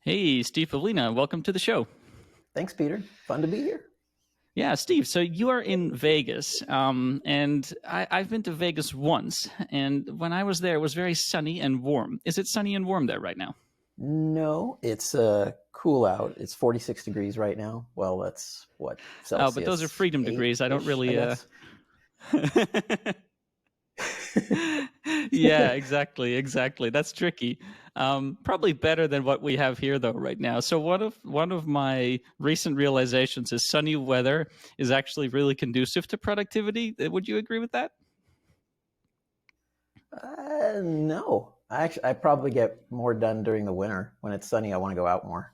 Hey, Steve Pavlina, welcome to the show. Thanks, Peter. Fun to be here. Yeah, Steve, so you are in Vegas, and I've been to Vegas once, and when I was there, it was very sunny and warm. Is it sunny and warm there right now? No, it's cool out. It's 46 degrees right now. Well, that's what, Oh, but those are Celsius freedom degrees. I don't 8-ish, I really. guess. Yeah, exactly. That's tricky. Probably better than what we have here, though, right now. So one of my recent realizations is sunny weather is actually really conducive to productivity. Would you agree with that? No, I probably get more done during the winter. When it's sunny, I want to go out more.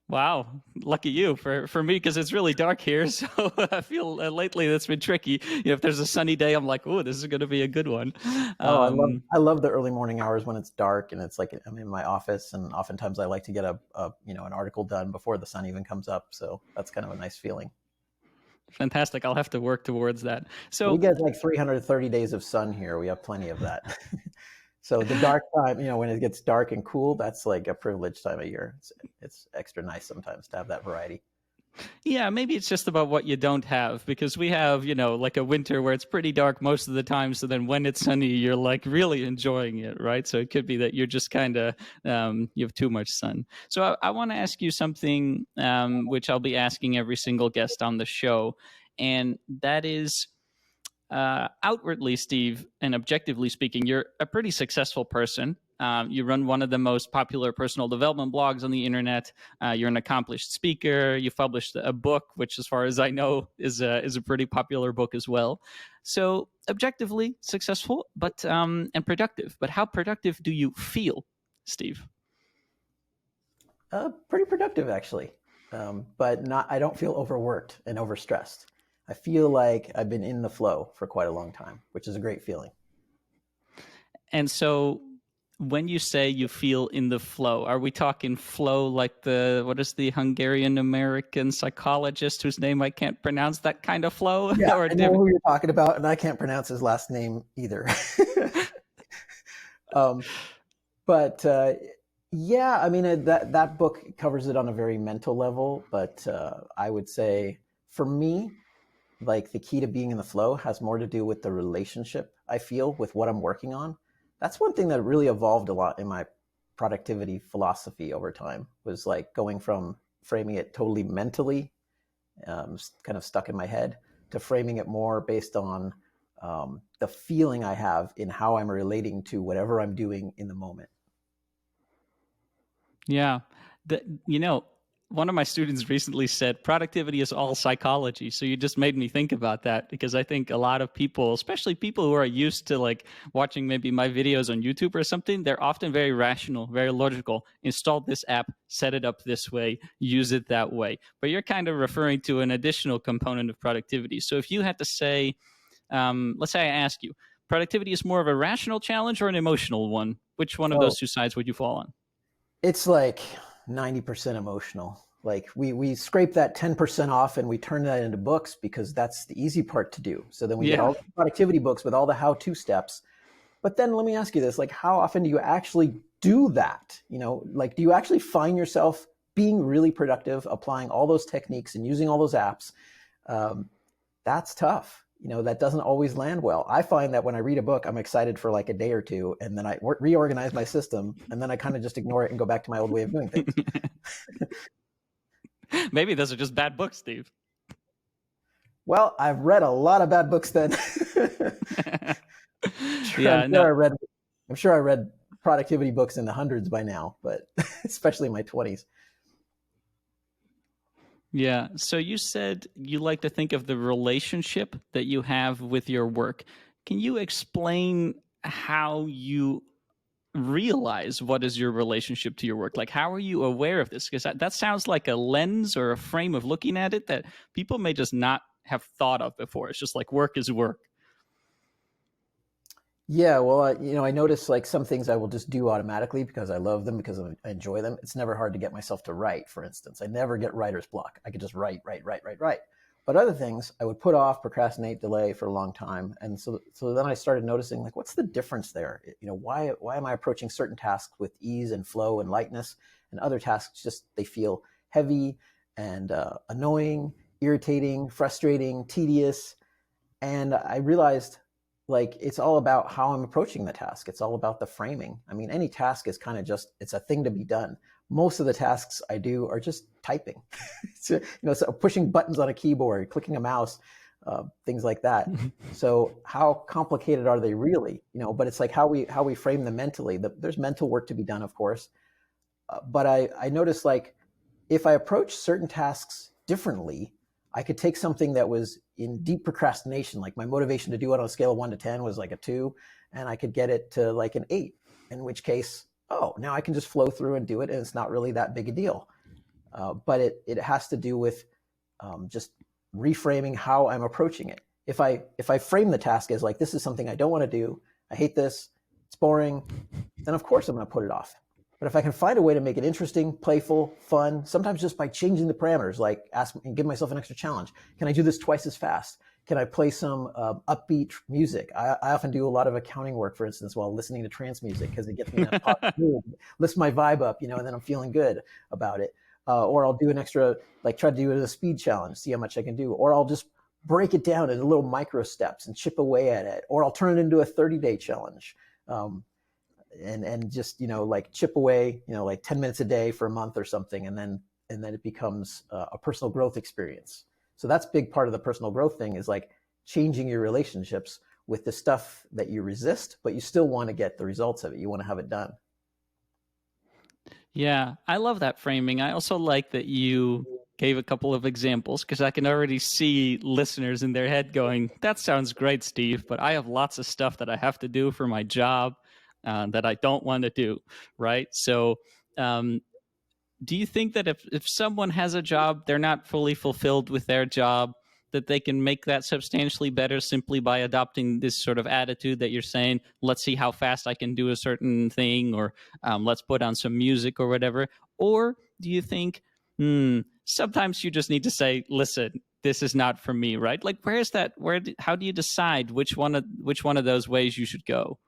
Wow, lucky you. For me, because it's really dark here, so I feel lately that's been tricky. If there's a sunny day, I'm like, oh, this is going to be a good one. Oh, Um, I love the early morning hours when it's dark and it's like I'm in my office, and oftentimes I like to get an article done before the sun even comes up. So that's kind of a nice feeling. Fantastic. I'll have to work towards that. We So get like 330 days of sun here. We have plenty of that. So the dark time, when it gets dark and cool, that's like a privileged time of year. It's extra nice sometimes to have that variety. yeah, maybe it's just about what you don't have because we have, like a winter where it's pretty dark most of the time. So then when it's sunny, you're like really enjoying it, right? So it could be that you're just kind of, you have too much sun. So I want to ask you something, which I'll be asking every single guest on the show. And that is, outwardly, Steve, and objectively speaking, you're a pretty successful person. You run one of the most popular personal development blogs on the internet. You're an accomplished speaker. You published a book, which, as far as I know, is a pretty popular book as well. So, objectively successful, but and productive. But how productive do you feel, Steve? Pretty productive actually, but not. I don't feel overworked and overstressed. I feel like I've been in the flow for quite a long time, which is a great feeling. And so, when you say you feel in the flow, are we talking flow like what is the Hungarian American psychologist whose name I can't pronounce, that kind of flow? Yeah, or I know who you're talking about, and I can't pronounce his last name either. um, but yeah, I mean that book covers it on a very mental level. But I would say for me, like the key to being in the flow has more to do with the relationship I feel with what I'm working on. That's one thing that really evolved a lot in my productivity philosophy over time, was like going from framing it totally mentally, kind of stuck in my head, to framing it more based on the feeling I have in how I'm relating to whatever I'm doing in the moment. Yeah. One of my students recently said productivity is all psychology. So you just made me think about that because I think a lot of people, especially people who are used to like watching maybe my videos on YouTube or something, they're often very rational, very logical. Install this app, set it up this way, use it that way. But you're kind of referring to an additional component of productivity. So if you had to say, let's say I ask you, productivity is more of a rational challenge or an emotional one? Which one of those Oh, two sides would you fall on? it's like 90% emotional. Like we scrape that 10% off and we turn that into books because that's the easy part to do. So then we get Yeah. all the productivity books with all the how-to steps. But then let me ask you this, like how often do you actually do that? Like do you actually find yourself being really productive, applying all those techniques and using all those apps? That's tough. That doesn't always land well. I find that when I read a book, I'm excited for like a day or two, and then I reorganize my system, and then I kind of just ignore it and go back to my old way of doing things. Maybe those are just bad books, Steve. Well, I've read a lot of bad books then. Yeah, no. I'm sure I read productivity books in the hundreds by now, but especially in my 20s. Yeah. So you said you like to think of the relationship that you have with your work. Can you explain how you realize what is your relationship to your work? Like, how are you aware of this? Because that sounds like a lens or a frame of looking at it that people may just not have thought of before. It's just like work is work. Yeah, well, I notice like some things I will just do automatically because I love them, because I enjoy them. It's never hard to get myself to write, for instance. I never get writer's block. I could just write, write, write, write, write. But other things I would put off, procrastinate, delay for a long time. And so then I started noticing, like, what's the difference there? Why am I approaching certain tasks with ease and flow and lightness? and other tasks just they feel heavy and annoying, irritating, frustrating, tedious. And I realized like it's all about how I'm approaching the task. It's all about the framing. I mean, any task is kind of just it's a thing to be done. Most of the tasks I do are just typing. So, so pushing buttons on a keyboard, clicking a mouse, things like that. So how complicated are they really? But it's like how we frame them mentally. There's mental work to be done, of course. But I noticed like if I approach certain tasks differently, I could take something that was in deep procrastination, like my motivation to do it on a scale of 1 to 10 was like a 2, and I could get it to like an 8, in which case, oh, now I can just flow through and do it, and it's not really that big a deal. But it has to do with just reframing how I'm approaching it. If I frame the task as like, this is something I don't want to do, I hate this, it's boring, then of course I'm going to put it off. But if I can find a way to make it interesting, playful, fun, sometimes just by changing the parameters, like ask and give myself an extra challenge. Can I do this twice as fast? Can I play some upbeat music? I often do a lot of accounting work, for instance, while listening to trance music because it gets me in a positive mood, lifts my vibe up, and then I'm feeling good about it. Or I'll do an extra, like try to do a speed challenge, see how much I can do. Or I'll just break it down into little micro steps and chip away at it. Or I'll turn it into a 30-day challenge. And just like chip away like 10 minutes a day for a month or something, and then it becomes a personal growth experience. So that's a big part of the personal growth thing, is like changing your relationships with the stuff that you resist, but you still want to get the results of it. You want to have it done. Yeah, I love that framing. I also like that you gave a couple of examples, because I can already see listeners in their head going, that sounds great, Steve, but I have lots of stuff that I have to do for my job that I don't want to do, right? So do you think that if someone has a job, they're not fully fulfilled with their job, that they can make that substantially better simply by adopting this sort of attitude that you're saying, let's see how fast I can do a certain thing, or let's put on some music or whatever? Or do you think, sometimes you just need to say, listen, this is not for me, right? Like, how do you decide which one of those ways you should go?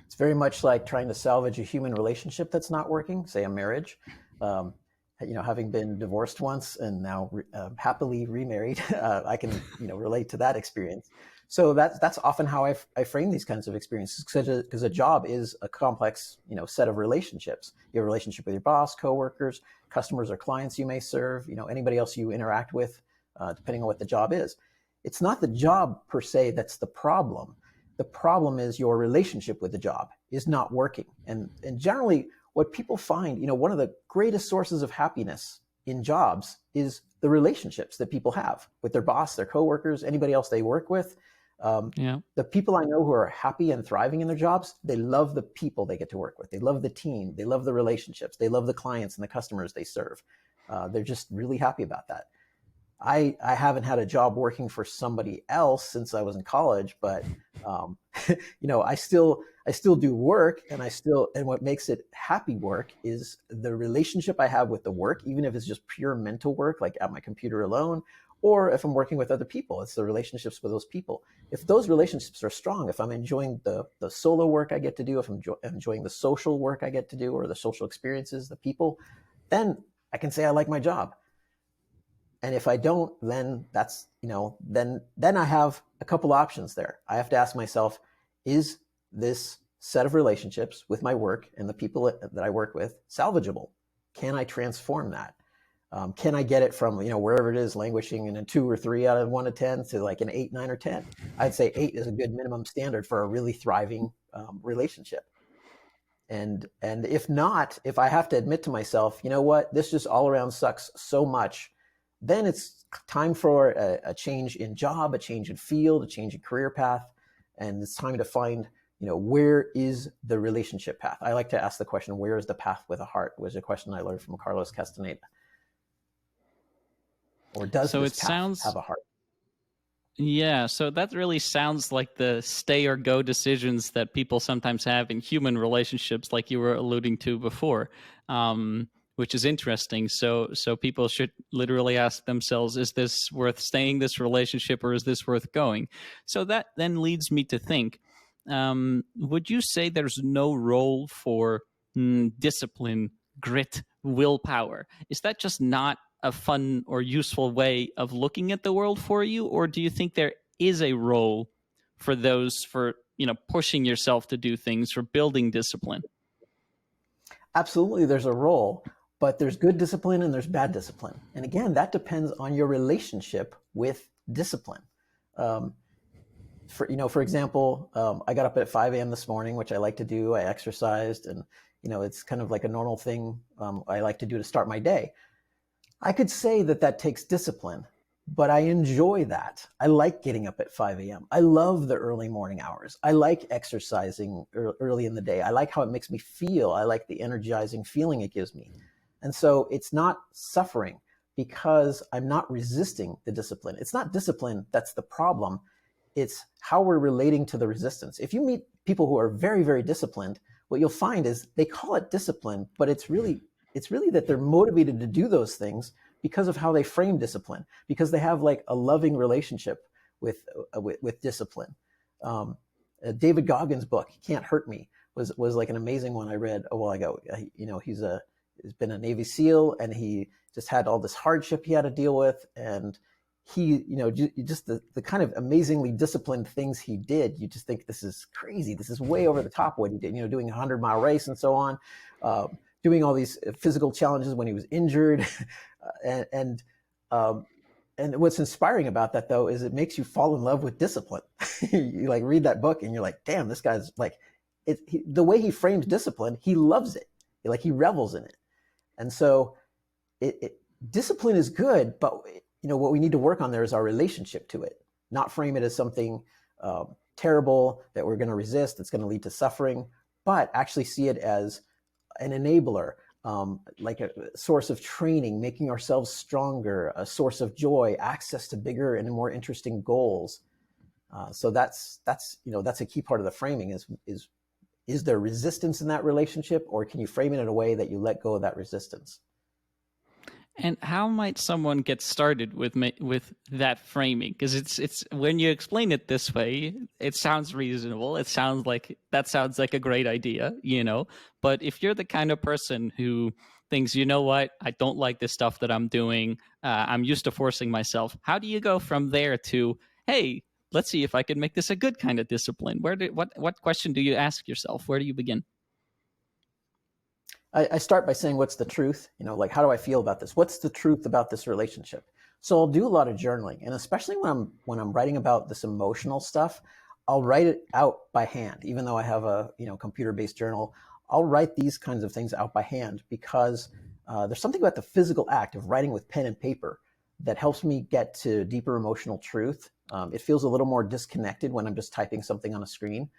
It's very much like trying to salvage a human relationship that's not working, say a marriage. Having been divorced once and now happily remarried, I can relate to that experience. So that's often how I frame these kinds of experiences, because a job is a complex set of relationships. You have a relationship with your boss, coworkers, customers or clients you may serve, anybody else you interact with, depending on what the job is. It's not the job per se that's the problem. The problem is your relationship with the job is not working. And generally, what people find, one of the greatest sources of happiness in jobs is the relationships that people have with their boss, their coworkers, anybody else they work with. The people I know who are happy and thriving in their jobs, they love the people they get to work with. They love the team. They love the relationships. They love the clients and the customers they serve. They're just really happy about that. I haven't had a job working for somebody else since I was in college, but I still do work, and what makes it happy work is the relationship I have with the work, even if it's just pure mental work, like at my computer alone, or if I'm working with other people, it's the relationships with those people. If those relationships are strong, if I'm enjoying the solo work I get to do, if I'm enjoying the social work I get to do, or the social experiences, the people, then I can say I like my job. And if I don't, then that's, then I have a couple options there. I have to ask myself, is this set of relationships with my work and the people that I work with salvageable? Can I transform that? Can I get it from, wherever it is, languishing in a 2 or 3 out of 1 to 10 to like an 8, 9, or 10? I'd say 8 is a good minimum standard for a really thriving relationship. And if not, if I have to admit to myself, you know what, this just all around sucks so much, then it's time for a change in job, a change in field, a change in career path. And it's time to find, where is the relationship path? I like to ask the question, where is the path with a heart? Was a question I learned from Carlos Castaneda. Or does this path have a heart? Yeah, so that really sounds like the stay or go decisions that people sometimes have in human relationships, like you were alluding to before, which is interesting. So people should literally ask themselves, is this worth staying, this relationship, or is this worth going? So that then leads me to think, would you say there's no role for discipline, grit, willpower. Is that just not a fun or useful way of looking at the world for you, or do you think there is a role for those, for pushing yourself to do things, for building discipline? Absolutely, there's a role, but there's good discipline and there's bad discipline. And again, that depends on your relationship with discipline. For example, I got up at 5 a.m. this morning, which I like to do. I exercised, and it's kind of like a normal thing I like to do to start my day. I could say that takes discipline, but I enjoy that. I like getting up at 5 a.m. I love the early morning hours. I like exercising early in the day. I like how it makes me feel. I like the energizing feeling it gives me. And so it's not suffering because I'm not resisting the discipline. It's not discipline that's the problem. It's how we're relating to the resistance. If you meet people who are very, very disciplined, what you'll find is they call it discipline, but it's really that they're motivated to do those things because of how they frame discipline, because they have like a loving relationship with discipline. David Goggins' book, Can't Hurt Me, was like an amazing one I read a while ago. He's been a Navy SEAL, and he just had all this hardship he had to deal with, and he, just the kind of amazingly disciplined things he did, you just think, this is crazy. This is way over the top what he did, doing a 100-mile race and so on, doing all these physical challenges when he was injured. and what's inspiring about that, though, is it makes you fall in love with discipline. You like read that book and you're like, damn, this guy's like, the way he frames discipline, he loves it. Like, he revels in it. And so discipline is good, but what we need to work on there is our relationship to it, not frame it as something terrible that we're going to resist, that's going to lead to suffering, but actually see it as an enabler, like a source of training, making ourselves stronger, a source of joy, access to bigger and more interesting goals. So that's a key part of the framing is there resistance in that relationship, or can you frame it in a way that you let go of that resistance? And how might someone get started with that framing? Because it's when you explain it this way, it sounds reasonable. It sounds like a great idea, But if you're the kind of person who thinks, what, I don't like this stuff that I'm doing, I'm used to forcing myself. How do you go from there to, hey, let's see if I can make this a good kind of discipline? What question do you ask yourself? Where do you begin? I start by saying, what's the truth? Like, how do I feel about this? What's the truth about this relationship? So I'll do a lot of journaling, and especially when I'm writing about this emotional stuff, I'll write it out by hand. Even though I have a computer-based journal, I'll write these kinds of things out by hand because there's something about the physical act of writing with pen and paper that helps me get to deeper emotional truth. It feels a little more disconnected when I'm just typing something on a screen.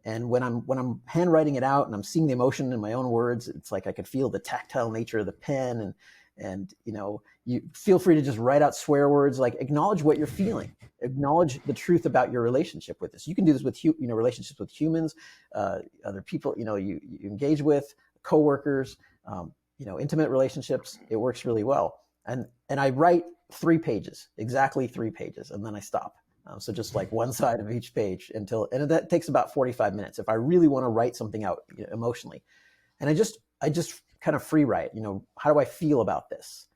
And when I'm handwriting it out and I'm seeing the emotion in my own words, it's like I could feel the tactile nature of the pen, and you feel free to just write out swear words, like acknowledge what you're feeling, acknowledge the truth about your relationship with this. You can do this with relationships with humans, other people you engage with, coworkers, intimate relationships. It works really well. And I write 3 pages, exactly 3 pages, and then I stop. So just like one side of each page and that takes about 45 minutes if I really want to write something out emotionally. And I just kind of free write, how do I feel about this?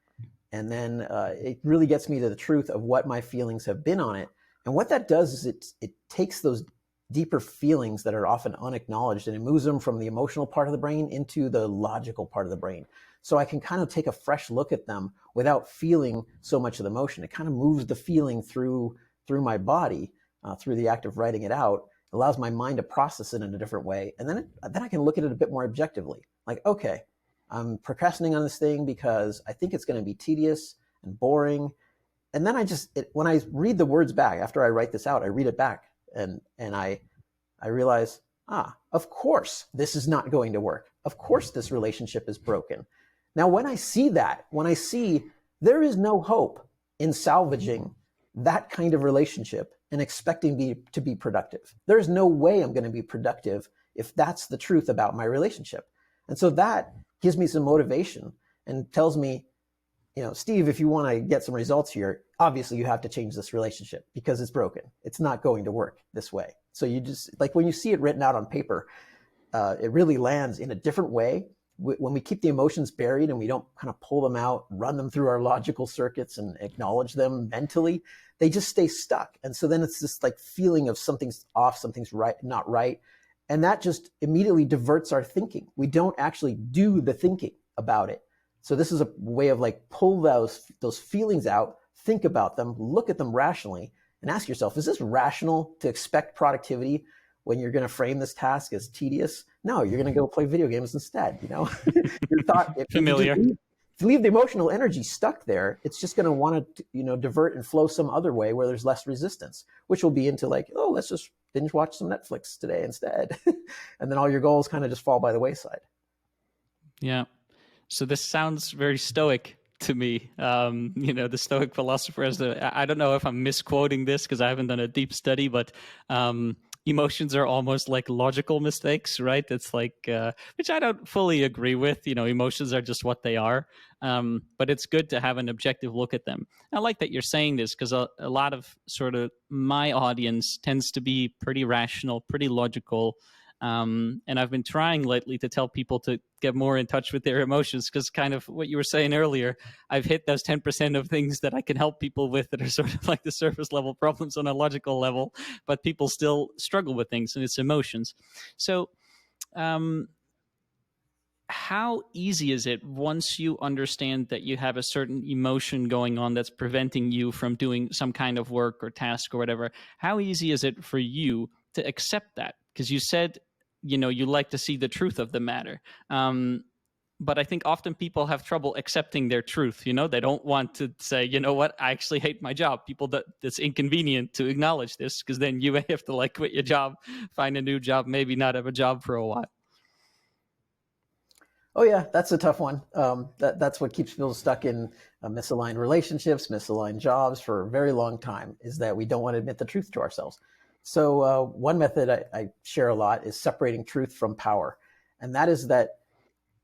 And then it really gets me to the truth of what my feelings have been on it. And what that does is it takes those deeper feelings that are often unacknowledged, and it moves them from the emotional part of the brain into the logical part of the brain. So I can kind of take a fresh look at them without feeling so much of the emotion. It kind of moves the feeling through my body, through the act of writing it out. It allows my mind to process it in a different way. And then I can look at it a bit more objectively. Like, okay, I'm procrastinating on this thing because I think it's going to be tedious and boring. And then when I read the words back, after I write this out, I read it back and I realize, of course, this is not going to work. Of course, this relationship is broken. Now, when I see there is no hope in salvaging that kind of relationship and expecting me to be productive. There's no way I'm going to be productive if that's the truth about my relationship. And so that gives me some motivation and tells me, Steve, if you want to get some results here, obviously you have to change this relationship because it's broken. It's not going to work this way. So you just, like, when you see it written out on paper, it really lands in a different way. When we keep the emotions buried and we don't kind of pull them out, run them through our logical circuits and acknowledge them mentally, they just stay stuck. And so then it's this like feeling of something's off, something's right, not right. And that just immediately diverts our thinking. We don't actually do the thinking about it. So this is a way of like pull those feelings out, think about them, look at them rationally, and ask yourself, is this rational to expect productivity when you're going to frame this task as tedious? No, you're going to go play video games instead. Your thought, if you just Familiar. leave the emotional energy stuck there, it's just going to want to, divert and flow some other way where there's less resistance, which will be into like, oh, let's just binge watch some Netflix today instead. And then all your goals kind of just fall by the wayside. Yeah. So this sounds very stoic to me. The Stoic philosophers. I don't know if I'm misquoting this because I haven't done a deep study, but emotions are almost like logical mistakes, right? It's like, which I don't fully agree with. Emotions are just what they are. But it's good to have an objective look at them. I like that you're saying this because a lot of sort of my audience tends to be pretty rational, pretty logical. And I've been trying lately to tell people to get more in touch with their emotions because kind of what you were saying earlier, I've hit those 10% of things that I can help people with that are sort of like the surface level problems on a logical level, but people still struggle with things and it's emotions. So, how easy is it once you understand that you have a certain emotion going on that's preventing you from doing some kind of work or task or whatever? How easy is it for you to accept that? Because you said, you like to see the truth of the matter. But I think often people have trouble accepting their truth. They don't want to say, you know what, I actually hate my job. That's inconvenient to acknowledge this because then you have to like quit your job, find a new job, maybe not have a job for a while. Oh yeah, that's a tough one. That's what keeps people stuck in misaligned relationships, misaligned jobs for a very long time, is that we don't want to admit the truth to ourselves. So one method I share a lot is separating truth from power. And that is that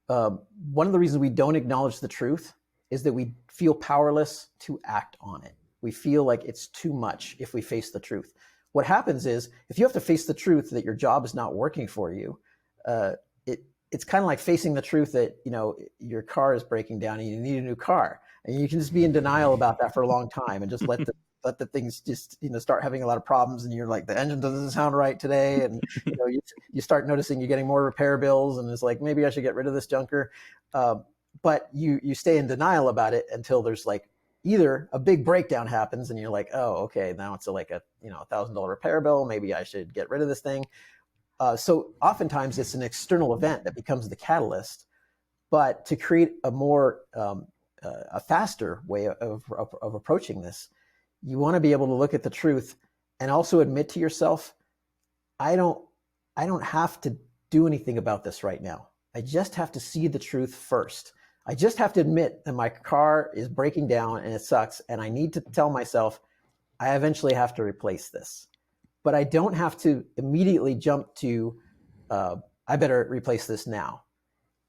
one of the reasons we don't acknowledge the truth is that we feel powerless to act on it. We feel like it's too much if we face the truth. What happens is if you have to face the truth that your job is not working for you, it's kind of like facing the truth that, your car is breaking down and you need a new car. And you can just be in denial about that for a long time and just let the things just, start having a lot of problems. And you're like, the engine doesn't sound right today. And, you start noticing you're getting more repair bills and it's like, maybe I should get rid of this junker. But you stay in denial about it until there's like either a big breakdown happens and you're like, oh, okay, now it's like a $1,000 repair bill. Maybe I should get rid of this thing. So oftentimes it's an external event that becomes the catalyst, but to create a more a faster way of approaching this, you want to be able to look at the truth and also admit to yourself, I don't have to do anything about this right now. I just have to see the truth first. I just have to admit that my car is breaking down and it sucks, and I need to tell myself I eventually have to replace this. But I don't have to immediately jump to, I better replace this now.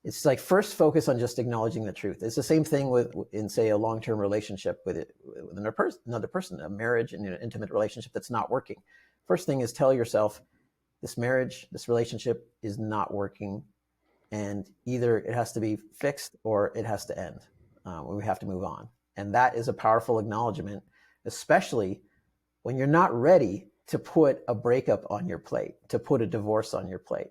It's like first focus on just acknowledging the truth. It's the same thing in say a long-term relationship with another person, a marriage and an intimate relationship that's not working. First thing is tell yourself, this marriage, this relationship is not working, and either it has to be fixed or it has to end. We have to move on. And that is a powerful acknowledgement, especially when you're not ready to put a breakup on your plate, to put a divorce on your plate.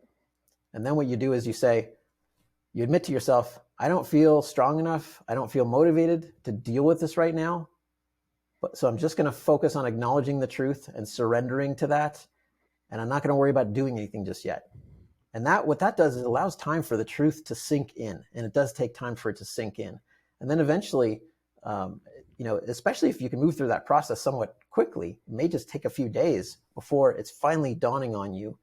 And then what you do is you admit to yourself, I don't feel strong enough, I don't feel motivated to deal with this right now. So I'm just going to focus on acknowledging the truth and surrendering to that. And I'm not going to worry about doing anything just yet. And what that does is it allows time for the truth to sink in. And it does take time for it to sink in. And then eventually, especially if you can move through that process somewhat quickly, it may just take a few days before it's finally dawning on you,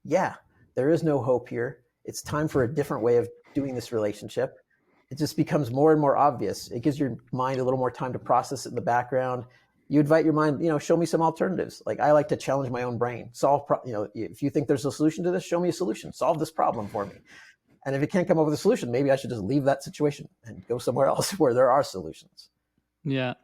yeah, there is no hope here. It's time for a different way of doing this relationship. It just becomes more and more obvious. It gives your mind a little more time to process it in the background. You invite your mind, show me some alternatives. Like I like to challenge my own brain. If you think there's a solution to this, show me a solution. Solve this problem for me. And if it can't come up with a solution, maybe I should just leave that situation and go somewhere else where there are solutions. Yeah.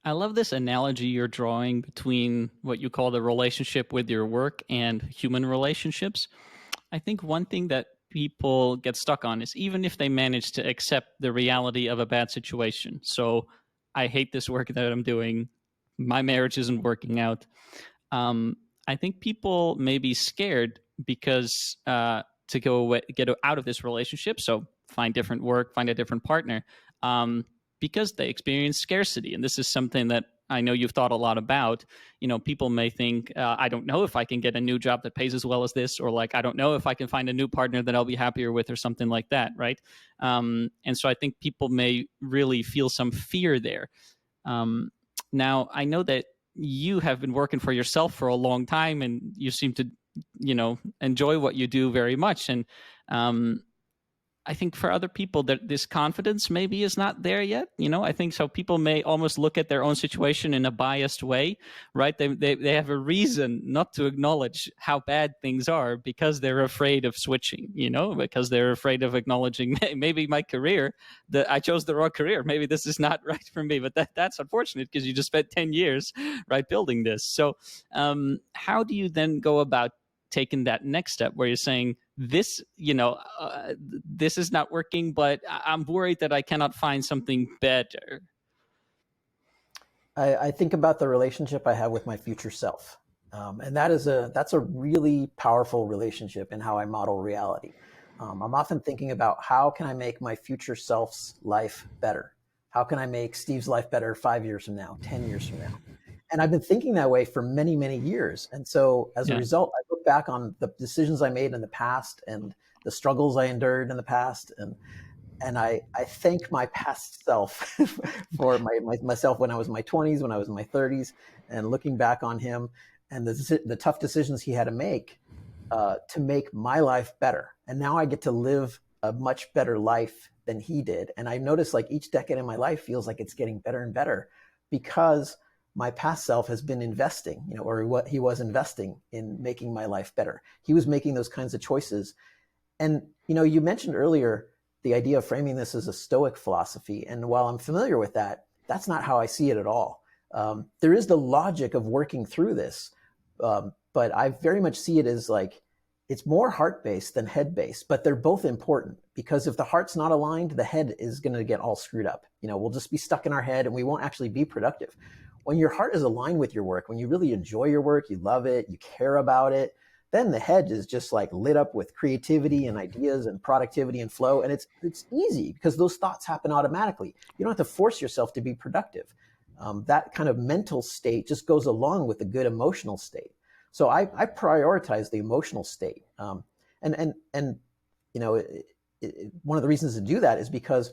I love this analogy you're drawing between what you call the relationship with your work and human relationships. I think one thing that people get stuck on is even if they manage to accept the reality of a bad situation. So I hate this work that I'm doing. My marriage isn't working out. um, I think people may be scared because to go away, get out of this relationship. So find different work, find a different partner, um, because they experience scarcity. And this is something that I know you've thought a lot about. People may think, I don't know if I can get a new job that pays as well as this, or like, I don't know if I can find a new partner that I'll be happier with, or something like that, right? And so I think people may really feel some fear there. Um, Now, I know that you have been working for yourself for a long time, and you seem to, enjoy what you do very much. And um, I think for other people that this confidence maybe is not there yet. I think so. People may almost look at their own situation in a biased way, right? They have a reason not to acknowledge how bad things are because they're afraid of switching. Because they're afraid of acknowledging maybe my career, that I chose the wrong career. Maybe this is not right for me. But that's unfortunate because you just spent 10 years, right, building this. So how do you then go about taking that next step where you're saying this, this is not working, but I'm worried that I cannot find something better? I think about the relationship I have with my future self. And that's a really powerful relationship in how I model reality. I'm often thinking about how can I make my future self's life better? How can I make Steve's life better 5 years from now, 10 years from now? And I've been thinking that way for many, many years. And so as a Yeah. result, I look back on the decisions I made in the past and the struggles I endured in the past. And I thank my past self for myself when I was in my 20s, when I was in my 30s, and looking back on him and the tough decisions he had to make my life better. And now I get to live a much better life than he did. And I notice like each decade in my life feels like it's getting better and better because my past self has been investing, or what he was investing in making my life better. He was making those kinds of choices. And, you mentioned earlier the idea of framing this as a Stoic philosophy. And while I'm familiar with that, that's not how I see it at all. There is the logic of working through this, but I very much see it as like it's more heart-based than head-based, but they're both important because if the heart's not aligned, the head is going to get all screwed up. We'll just be stuck in our head and we won't actually be productive. When your heart is aligned with your work, when you really enjoy your work, you love it, you care about it, then the head is just like lit up with creativity and ideas and productivity and flow. And it's easy because those thoughts happen automatically. You don't have to force yourself to be productive. That kind of mental state just goes along with a good emotional state. So I prioritize the emotional state. And one of the reasons to do that is because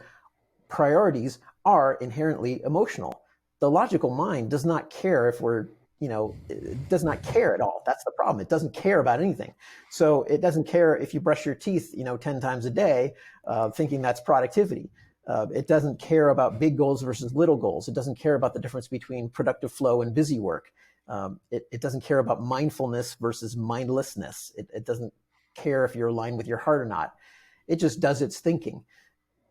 priorities are inherently emotional. The logical mind does not care if we're it does not care at all. That's the problem. It doesn't care about anything. So it doesn't care if you brush your teeth, 10 times a day, thinking that's productivity. It doesn't care about big goals versus little goals. It doesn't care about the difference between productive flow and busy work. It doesn't care about mindfulness versus mindlessness. It doesn't care if you're aligned with your heart or not. It just does its thinking.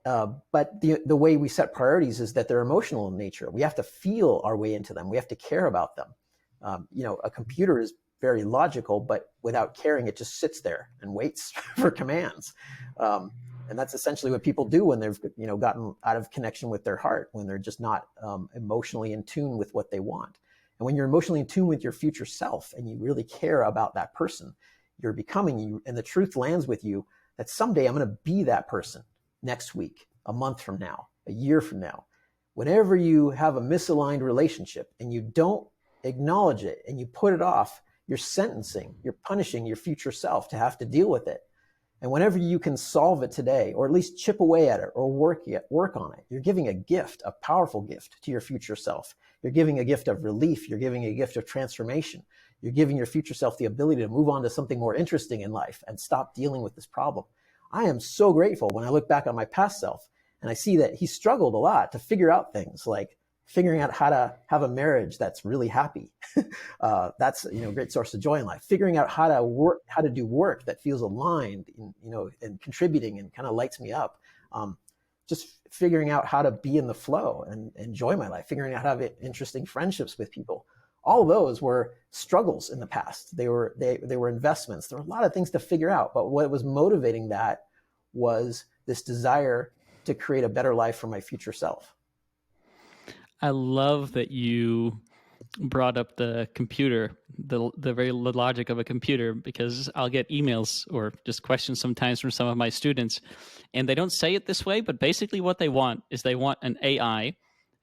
But the way we set priorities is that they're emotional in nature. We have to feel our way into them. We have to care about them. A computer is very logical, but without caring, it just sits there and waits for commands. And that's essentially what people do when they've, gotten out of connection with their heart, when they're just not emotionally in tune with what they want. And when you're emotionally in tune with your future self and you really care about that person, you're becoming you, and the truth lands with you that someday I'm going to be that person next week, a month from now, a year from now. Whenever you have a misaligned relationship and you don't acknowledge it and you put it off, you're punishing your future self to have to deal with it. And whenever you can solve it today, or at least chip away at it or work on it, you're giving a gift, a powerful gift to your future self. You're giving a gift of relief. You're giving a gift of transformation. You're giving your future self the ability to move on to something more interesting in life and stop dealing with this problem. I am so grateful when I look back on my past self and I see that he struggled a lot to figure out things like figuring out how to have a marriage that's really happy. That's a great source of joy in life. Figuring out how to do work that feels aligned, and contributing and kind of lights me up. Just figuring out how to be in the flow and enjoy my life. Figuring out how to have interesting friendships with people. All those were struggles in the past. They were investments. There were a lot of things to figure out, but what was motivating that was this desire to create a better life for my future self. I love that you brought up the computer, the very logic of a computer, because I'll get emails or just questions sometimes from some of my students, and they don't say it this way, but basically what they want is they want an AI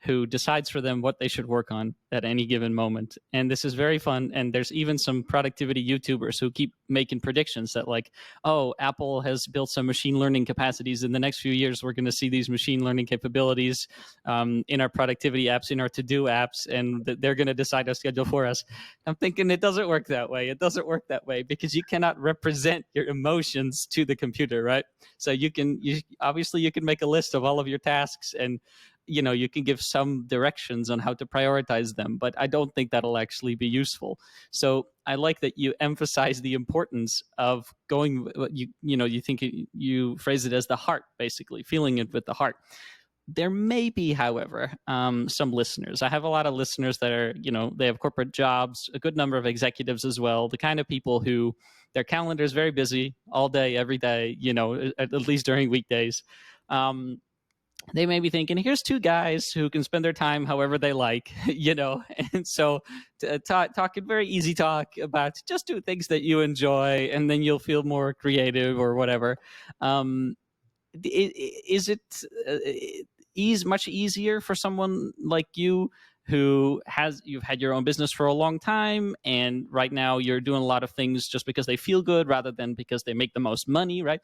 who decides for them what they should work on at any given moment. And this is very fun. And there's even some productivity YouTubers who keep making predictions that, like, oh, Apple has built some machine learning capacities. In the next few years, we're going to see these machine learning capabilities in our productivity apps, in our to-do apps, and they're going to decide our schedule for us. I'm thinking it doesn't work that way. It doesn't work that way because you cannot represent your emotions to the computer, right? So you obviously you can make a list of all of your tasks, and you can give some directions on how to prioritize them, but I don't think that'll actually be useful. So I like that you emphasize the importance of going, you think you phrase it as the heart, basically feeling it with the heart. There may be, however, some listeners. I have a lot of listeners that are, they have corporate jobs, a good number of executives as well, the kind of people who their calendar is very busy all day, every day, at least during weekdays. They may be thinking, here's two guys who can spend their time however they like, and so talking very easy talk about just do things that you enjoy, and then you'll feel more creative or whatever. Is it much easier for someone like you you've had your own business for a long time, and right now you're doing a lot of things just because they feel good rather than because they make the most money, right?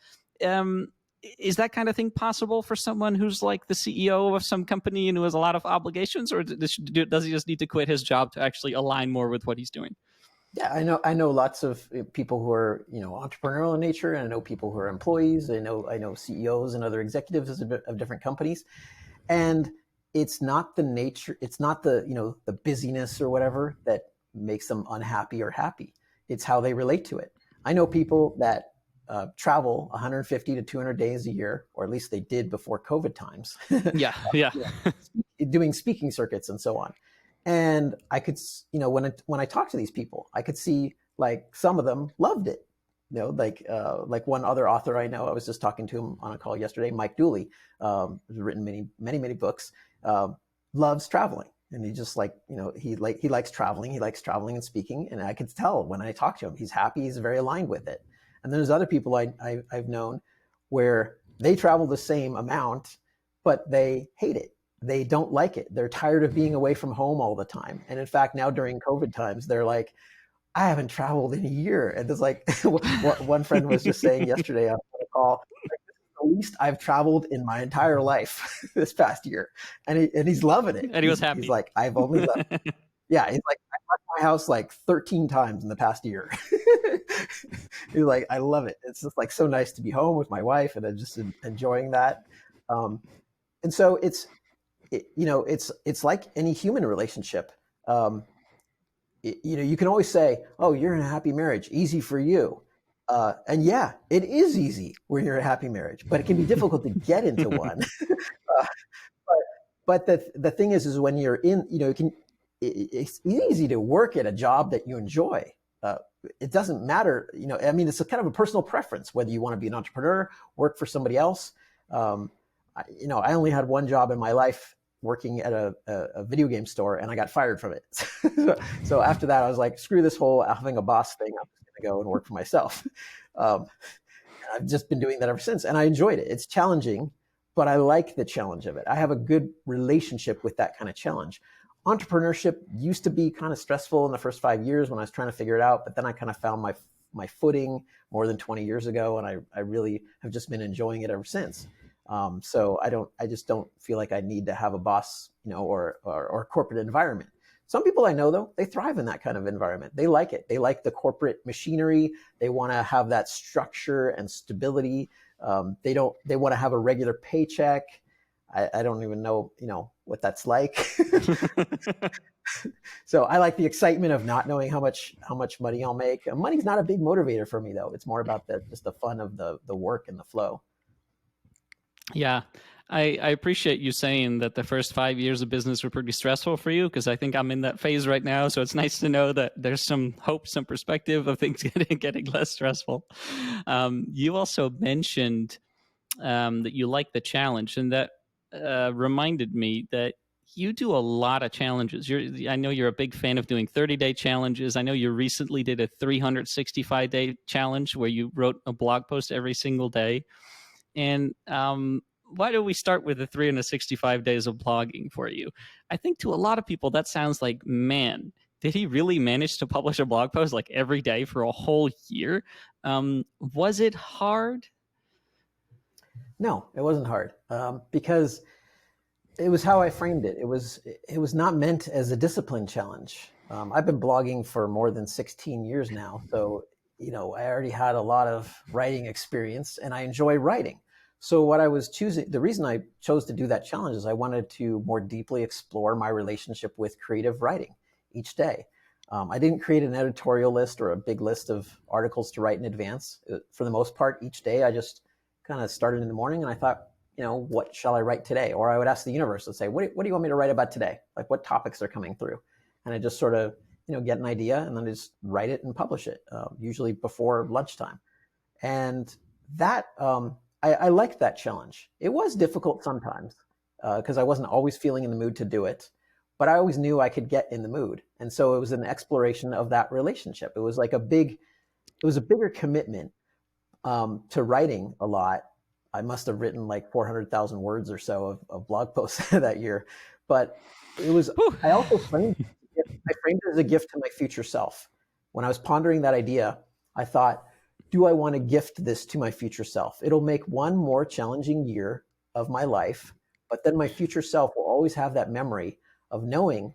Is that kind of thing possible for someone who's like the CEO of some company and who has a lot of obligations, or does he just need to quit his job to actually align more with what he's doing? Yeah, I know lots of people who are entrepreneurial in nature, and I know people who are employees. I know CEOs and other executives of different companies, and it's not the nature, it's not the busyness or whatever that makes them unhappy or happy. It's how they relate to it. I know people that travel 150 to 200 days a year, or at least they did before COVID times. Yeah, yeah. Doing speaking circuits and so on. And I could, when I talk to these people, I could see like some of them loved it. Like one other author I know, I was just talking to him on a call yesterday, Mike Dooley, has written many books, loves traveling. And he just he likes traveling. He likes traveling and speaking. And I could tell when I talk to him, he's happy. He's very aligned with it. And there's other people I've known where they travel the same amount, but they hate it. They don't like it. They're tired of being away from home all the time. And in fact, now during COVID times, they're like, I haven't traveled in a year. And it's like one friend was just saying yesterday on a call, the least I've traveled in my entire life this past year. And he's loving it. And he was happy. He's like, I've only left. Yeah, he's like, I left my house like 13 times in the past year. He's like, I love it. It's just like so nice to be home with my wife, and I'm just enjoying that. And so it's like any human relationship. You can always say, oh, you're in a happy marriage, easy for you. And yeah, it is easy when you're in a happy marriage, but it can be difficult to get into one. But the thing is when you're in, it's easy to work at a job that you enjoy. It doesn't matter, it's a kind of a personal preference, whether you want to be an entrepreneur, work for somebody else. I only had one job in my life, working at a video game store, and I got fired from it. So after that, I was like, screw this whole having a boss thing. I'm just going to go and work for myself. I've just been doing that ever since, and I enjoyed it. It's challenging, but I like the challenge of it. I have a good relationship with that kind of challenge. Entrepreneurship used to be kind of stressful in the first 5 years when I was trying to figure it out, but then I kind of found my footing more than 20 years ago, and I really have just been enjoying it ever since. So I just don't feel like I need to have a boss, or a corporate environment. Some people I know, though, they thrive in that kind of environment. They like it. They like the corporate machinery. They want to have that structure and stability. They want to have a regular paycheck. I don't even know, what that's like. So I like the excitement of not knowing how much money I'll make. Money's not a big motivator for me, though. It's more about just the fun of the work and the flow. Yeah, I appreciate you saying that the first 5 years of business were pretty stressful for you, because I think I'm in that phase right now. So it's nice to know that there's some hope, some perspective of things getting less stressful. You also mentioned that you like the challenge, and that reminded me that you do a lot of challenges. I know you're a big fan of doing 30-day challenges. I know you recently did a 365-day challenge where you wrote a blog post every single day. And why don't we start with the 365 days of blogging for you? I think to a lot of people that sounds like, man, did he really manage to publish a blog post like every day for a whole year? Was it hard? No, it wasn't hard, because it was how I framed it. It was not meant as a discipline challenge. I've been blogging for more than 16 years now, so I already had a lot of writing experience, and I enjoy writing. So what I was choosing, the reason I chose to do that challenge is I wanted to more deeply explore my relationship with creative writing each day. I didn't create an editorial list or a big list of articles to write in advance. For the most part, each day I just kind of started in the morning and I thought, what shall I write today? Or I would ask the universe to say, what do you want me to write about today? Like, what topics are coming through? And I just sort of, get an idea and then just write it and publish it, usually before lunchtime. And that, I liked that challenge. It was difficult sometimes because I wasn't always feeling in the mood to do it, but I always knew I could get in the mood. And so it was an exploration of that relationship. It was a bigger commitment to writing a lot. I must have written like 400,000 words or so of blog posts that year, but it was, I also framed it as a gift to my future self. When I was pondering that idea, I thought, do I want to gift this to my future self? It'll make one more challenging year of my life, but then my future self will always have that memory of knowing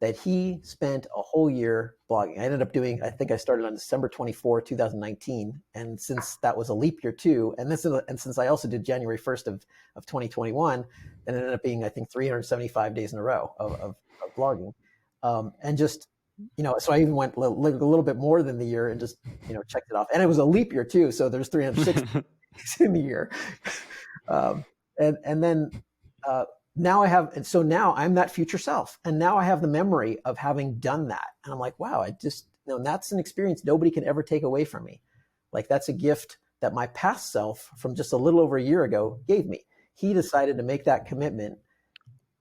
that he spent a whole year blogging. I think I started on December 24, 2019. And since that was a leap year too, and since I also did January 1st of 2021, then it ended up being, I think, 375 days in a row of blogging. And just, so I even went a little bit more than the year and just, checked it off. And it was a leap year too. So there's 360 days in the year. And then, now I'm that future self. And now I have the memory of having done that. And I'm like, wow, that's an experience nobody can ever take away from me. Like, that's a gift that my past self from just a little over a year ago gave me. He decided to make that commitment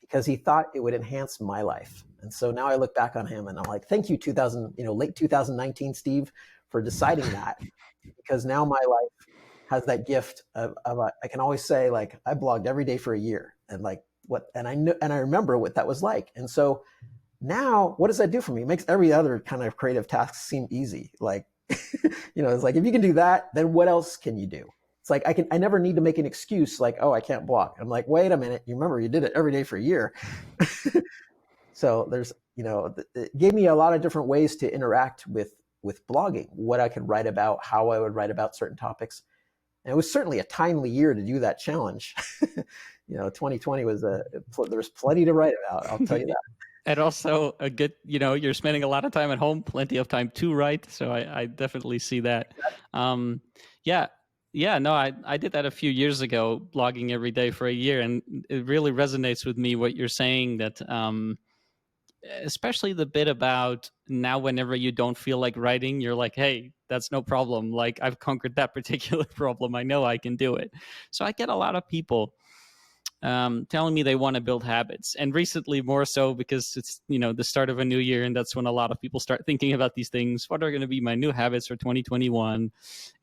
because he thought it would enhance my life. And so now I look back on him and I'm like, thank you, late 2019, Steve, for deciding that, because now my life has that gift of I can always say, like, I blogged every day for a year, and I remember what that was like. And so now, what does that do for me? It makes every other kind of creative task seem easy. Like, it's like, if you can do that, then what else can you do? It's like, I never need to make an excuse like, oh, I can't blog. I'm like, wait a minute. You remember you did it every day for a year. So there's, it gave me a lot of different ways to interact with blogging, what I could write about, how I would write about certain topics. And it was certainly a timely year to do that challenge. 2020 there was plenty to write about. I'll tell you that. And also a good, you're spending a lot of time at home, plenty of time to write. So I definitely see that. No, I did that a few years ago, blogging every day for a year. And it really resonates with me what you're saying, that especially the bit about now, whenever you don't feel like writing, you're like, hey, that's no problem. Like, I've conquered that particular problem. I know I can do it. So I get a lot of people telling me they want to build habits, and recently more so because it's the start of a new year, and that's when a lot of people start thinking about these things. What are going to be my new habits for 2021?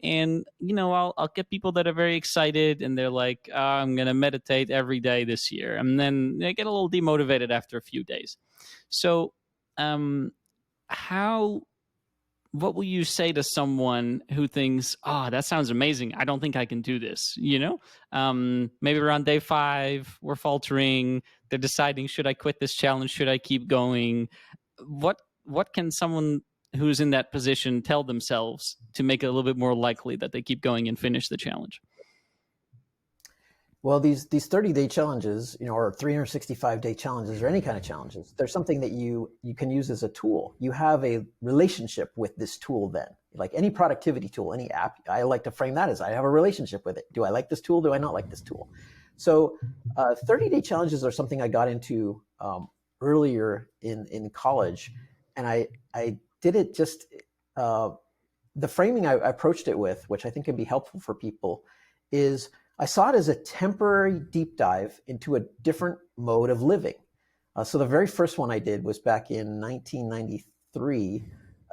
And I'll get people that are very excited, and they're like, I'm going to meditate every day this year, and then they get a little demotivated after a few days. So what will you say to someone who thinks, oh, that sounds amazing, I don't think I can do this? Maybe around day 5, we're faltering. They're deciding, should I quit this challenge? Should I keep going? What can someone who's in that position tell themselves to make it a little bit more likely that they keep going and finish the challenge? Well, these 30-day challenges, or 365-day challenges, or any kind of challenges, they're something that you can use as a tool. You have a relationship with this tool then. Like any productivity tool, any app, I like to frame that as I have a relationship with it. Do I like this tool? Do I not like this tool? So 30-day challenges are something I got into earlier in college, and I did it just uh, the framing I approached it with, which I think can be helpful for people, is I saw it as a temporary deep dive into a different mode of living. So the very first one I did was back in 1993,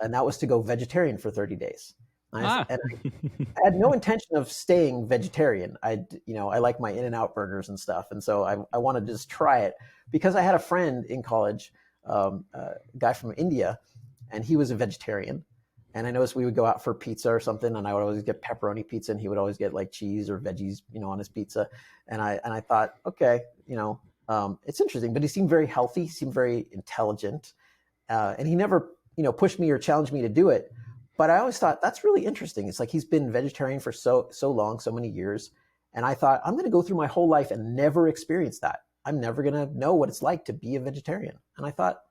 and that was to go vegetarian for 30 days. Ah. And I had no intention of staying vegetarian. I like my In-N-Out burgers and stuff, and so I wanted to just try it because I had a friend in college, a guy from India, and he was a vegetarian. And I noticed we would go out for pizza or something, and I would always get pepperoni pizza, and he would always get like cheese or veggies, on his pizza. And I thought, okay, it's interesting. But he seemed very healthy, he seemed very intelligent, and he never, pushed me or challenged me to do it. But I always thought that's really interesting. It's like he's been vegetarian for so long, so many years, and I thought I'm going to go through my whole life and never experience that. I'm never going to know what it's like to be a vegetarian. And I thought,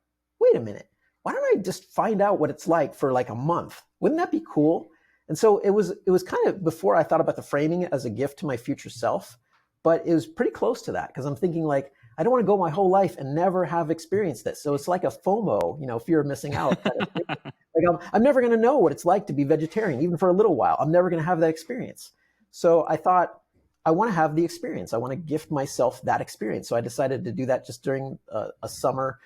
wait a minute, why don't I just find out what it's like for like a month? Wouldn't that be cool? And so it was kind of before I thought about the framing it as a gift to my future self, but it was pretty close to that because I'm thinking like I don't want to go my whole life and never have experienced this. So it's like a FOMO, fear of missing out kind of thing. Like I'm never going to know what it's like to be vegetarian, even for a little while. I'm never going to have that experience. So I thought I want to have the experience. I want to gift myself that experience. So I decided to do that just during a summer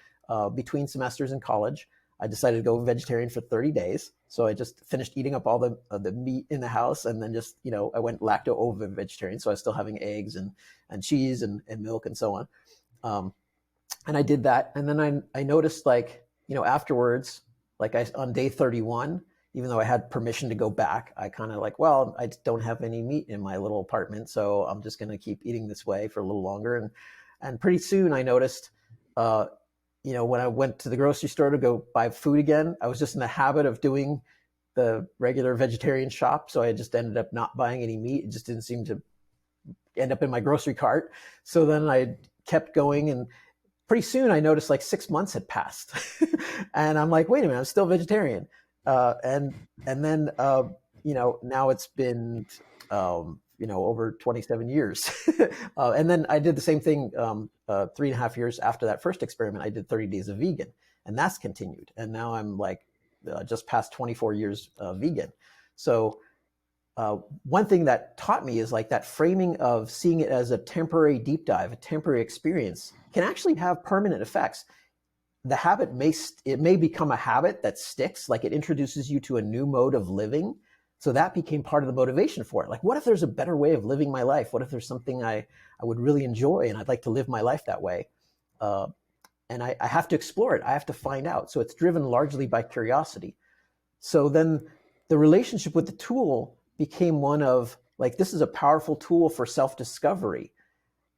between semesters in college. I decided to go vegetarian for 30 days. So I just finished eating up all the meat in the house, and then just I went lacto-ovo vegetarian. So I was still having eggs and cheese and milk and so on. And I did that, and then I noticed like afterwards, like on day 31, even though I had permission to go back, I kind of like, well, I don't have any meat in my little apartment, so I'm just going to keep eating this way for a little longer. And pretty soon I noticed, when I went to the grocery store to go buy food again, I was just in the habit of doing the regular vegetarian shop. So I just ended up not buying any meat. It just didn't seem to end up in my grocery cart. So then I kept going, and pretty soon I noticed like 6 months had passed. And I'm like, wait a minute, I'm still vegetarian. And then, now it's been, over 27 years. And then I did the same thing 3.5 years after that first experiment. I did 30 days of vegan, and that's continued. And now I'm like just past 24 years vegan. So one thing that taught me is like that framing of seeing it as a temporary deep dive, a temporary experience, can actually have permanent effects. The habit may become a habit that sticks, like it introduces you to a new mode of living. So that became part of the motivation for it. Like, what if there's a better way of living my life? What if there's something I would really enjoy, and I'd like to live my life that way? And I have to explore it. I have to find out. So it's driven largely by curiosity. So then the relationship with the tool became one of like, this is a powerful tool for self-discovery.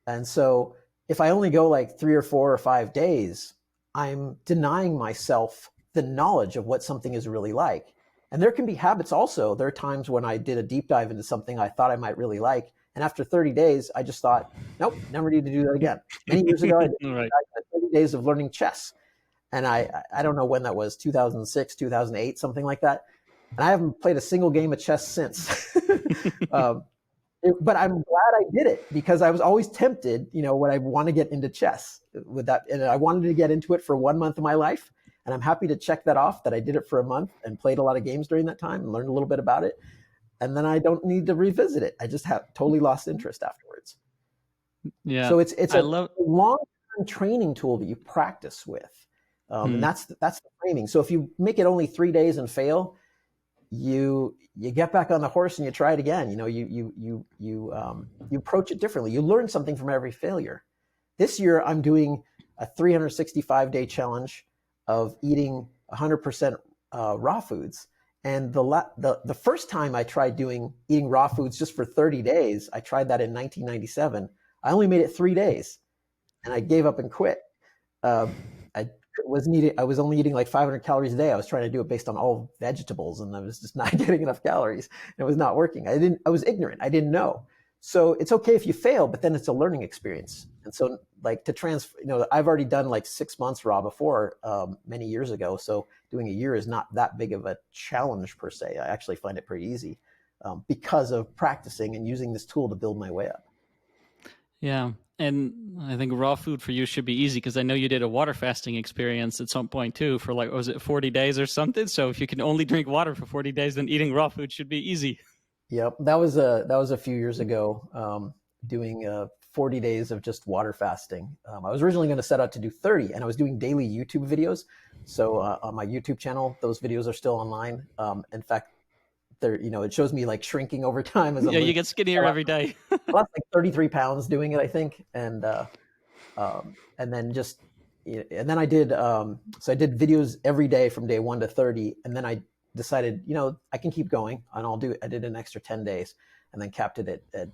And so if I only go like 3 or 4 or 5 days, I'm denying myself the knowledge of what something is really like. And there can be habits also. There are times when I did a deep dive into something I thought I might really like, and after 30 days, I just thought, nope, never need to do that again. Many years ago, I did Right. 30 days of learning chess. And I don't know when that was, 2006, 2008, something like that. And I haven't played a single game of chess since. um, but I'm glad I did it because I was always tempted, when I want to get into chess with that. And I wanted to get into it for 1 month of my life. And I'm happy to check that off, that I did it for a month and played a lot of games during that time and learned a little bit about it. And then I don't need to revisit it. I just have totally lost interest afterwards. Yeah. So it's I a love. long-term training tool that you practice with. And Hmm. that's the framing. So if you make it only 3 days and fail, you get back on the horse and you try it again. You approach it differently. You learn something from every failure. This year, I'm doing a 365-day challenge of eating 100% raw foods. And the first time I tried eating raw foods just for 30 days, I tried that in 1997. I only made it 3 days, and I gave up and quit. I I was only eating like 500 calories a day. I was trying to do it based on all vegetables, and I was just not getting enough calories. It was not working. I was ignorant. I didn't know. So it's okay if you fail, but then it's a learning experience. And so like to transfer, I've already done like 6 months raw before, many years ago. So doing a year is not that big of a challenge per se. I actually find it pretty easy, because of practicing and using this tool to build my way up. Yeah. And I think raw food for you should be easy because I know you did a water fasting experience at some point too for like, was it 40 days or something? So if you can only drink water for 40 days, then eating raw food should be easy. Yep, that was a few years ago. Doing 40 days of just water fasting. I was originally going to set out to do 30, and I was doing daily YouTube videos. So on my YouTube channel, those videos are still online. In fact, they're it shows me like shrinking over time as I'm Yeah, you losing. get skinnier every day. I lost like 33 pounds doing it, I think, and then just and then I did so I did videos every day from day 1 to 30, and then I decided I can keep going, and I did an extra 10 days and then capped it at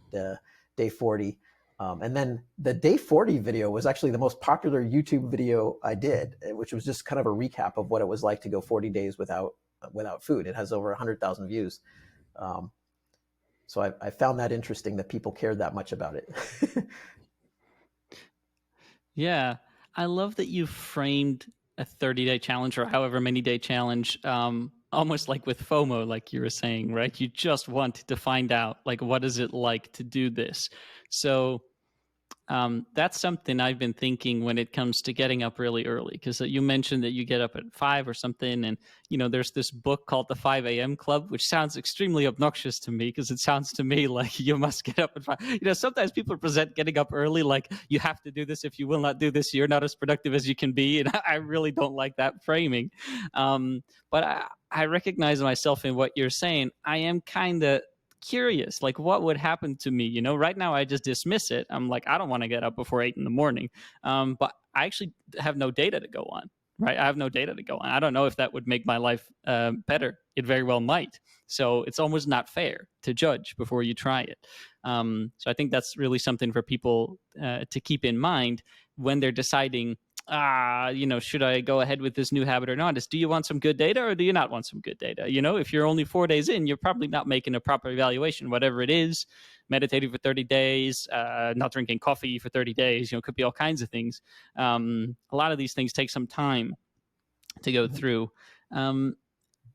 day 40. And then the day 40 video was actually the most popular YouTube video I did, which was just kind of a recap of what it was like to go 40 days without food. It has over 100,000 views. um, so I found that interesting that people cared that much about it. Yeah. I love that you framed a 30-day challenge or however many day challenge almost like with FOMO, like you were saying, right? You just want to find out, like, what is it like to do this? So that's something I've been thinking when it comes to getting up really early. Because you mentioned that you get up at 5 or something, and there's this book called the 5 a.m. Club, which sounds extremely obnoxious to me because it sounds to me like you must get up at 5. Sometimes people present getting up early like you have to do this. If you will not do this, you're not as productive as you can be, and I really don't like that framing. But I recognize myself in what you're saying. I am kind of curious, like what would happen to me. Right now I just dismiss it. I'm like, I don't want to get up before 8 in the morning. But I actually have no data to go on. Right, I have no data to go on. I don't know if that would make my life better. It very well might. So it's almost not fair to judge before you try it. So I think that's really something for people to keep in mind when they're deciding, should I go ahead with this new habit or not? Is, do you want some good data or do you not want some good data? If you're only 4 days in, you're probably not making a proper evaluation, whatever it is. Meditating for 30 days, not drinking coffee for 30 days, could be all kinds of things. A lot of these things take some time to go through. And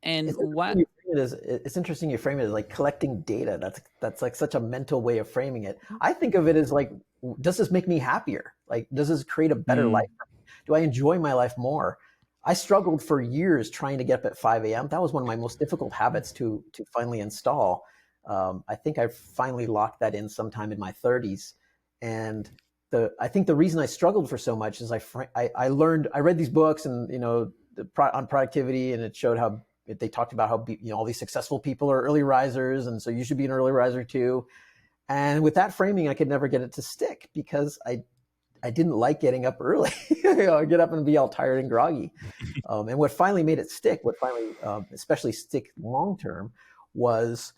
It's what, interesting you frame it as it's interesting you frame it as like collecting data. That's like such a mental way of framing it. I think of it as like, does this make me happier? Like, does this create a better life? Do I enjoy my life more? I struggled for years trying to get up at 5 a.m. That was one of my most difficult habits to finally install. I think I finally locked that in sometime in my 30s, and I think the reason I struggled for so much is I read these books and on productivity, and it showed how they talked about how all these successful people are early risers, and so you should be an early riser too. And with that framing, I could never get it to stick because I didn't like getting up early. I get up and be all tired and groggy. And what finally made it stick, what finally especially stick long term, was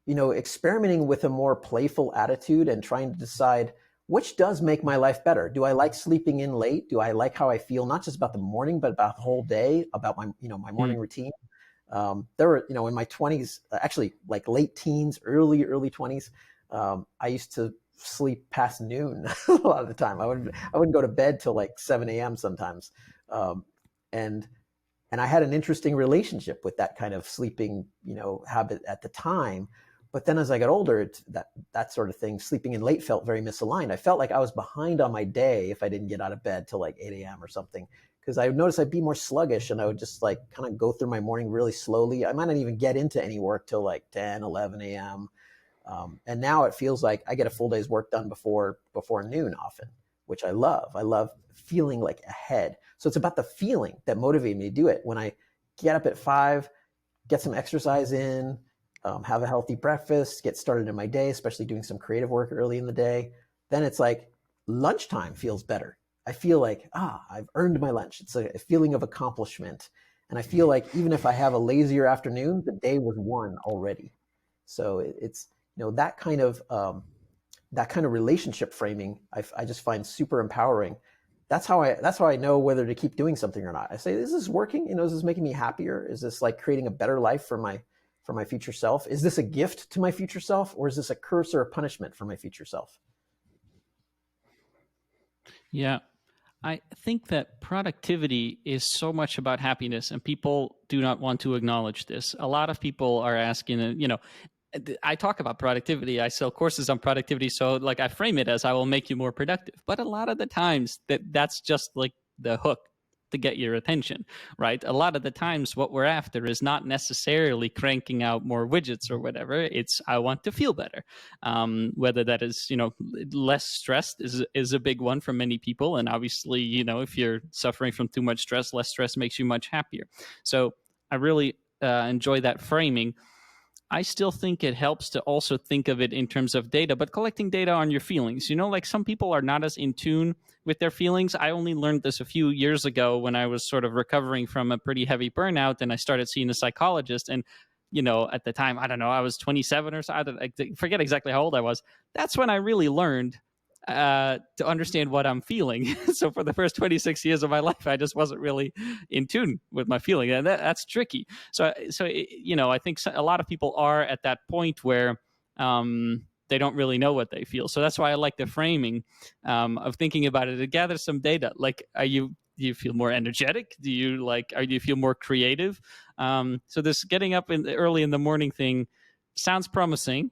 experimenting with a more playful attitude and trying to decide which does make my life better. Do I like sleeping in late? Do I like how I feel, not just about the morning, but about the whole day, about my morning routine? There were, in my 20s, actually like late teens, early 20s, I used to sleep past noon a lot of the time. I wouldn't go to bed till like 7 a.m. sometimes. And I had an interesting relationship with that kind of sleeping, habit at the time. But then as I got older, that sort of thing, sleeping in late felt very misaligned. I felt like I was behind on my day if I didn't get out of bed till like 8 a.m. or something. Because I noticed I'd be more sluggish and I would just like kind of go through my morning really slowly. I might not even get into any work till like 10, 11 a.m. And now it feels like I get a full day's work done before noon often, which I love. I love feeling like ahead. So it's about the feeling that motivated me to do it. When I get up at 5, get some exercise in, have a healthy breakfast, get started in my day, especially doing some creative work early in the day, then it's like lunchtime feels better. I feel like, I've earned my lunch. It's a feeling of accomplishment. And I feel like even if I have a lazier afternoon, the day was won already. So it's, that kind of relationship framing, I just find super empowering. That's how I know whether to keep doing something or not. I say, is this working? Is this making me happier? Is this like creating a better life for my future self? Is this a gift to my future self, or is this a curse or a punishment for my future self? yeah. I think that productivity is so much about happiness, and people do not want to acknowledge this. A lot of people are asking, I talk about productivity. I sell courses on productivity. So like I frame it as I will make you more productive. But a lot of the times that's just like the hook to get your attention, right? A lot of the times what we're after is not necessarily cranking out more widgets or whatever. It's I want to feel better. Whether that is, less stressed is a big one for many people. And obviously, if you're suffering from too much stress, less stress makes you much happier. So I really enjoy that framing. I still think it helps to also think of it in terms of data, but collecting data on your feelings. Like some people are not as in tune with their feelings. I only learned this a few years ago when I was sort of recovering from a pretty heavy burnout and I started seeing a psychologist. And, at the time, I don't know, I was 27 or so. I forget exactly how old I was. That's when I really learned to understand what I'm feeling. So for the first 26 years of my life, I just wasn't really in tune with my feeling, and that's tricky. I think a lot of people are at that point where they don't really know what they feel. So that's why I like the framing of thinking about it to gather some data. Like, do you feel more energetic? Do you feel more creative? So this getting up early in the morning thing sounds promising.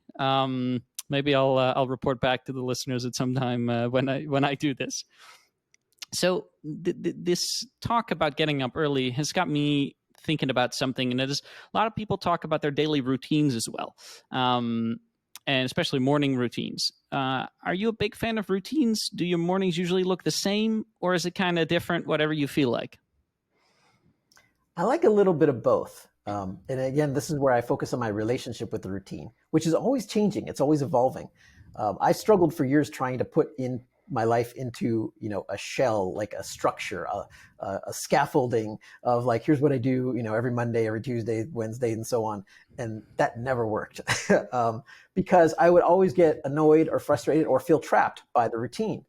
Maybe I'll report back to the listeners at some time when I do this. So this talk about getting up early has got me thinking about something, and it is a lot of people talk about their daily routines as well, and especially morning routines. Are you a big fan of routines? Do your mornings usually look the same, or is it kind of different, whatever you feel like? I like a little bit of both. And again, this is where I focus on my relationship with the routine, which is always changing. It's always evolving. I struggled for years trying to put in my life into, a shell, like a structure, a scaffolding of like, here's what I do, every Monday, every Tuesday, Wednesday, and so on. And that never worked because I would always get annoyed or frustrated or feel trapped by the routine.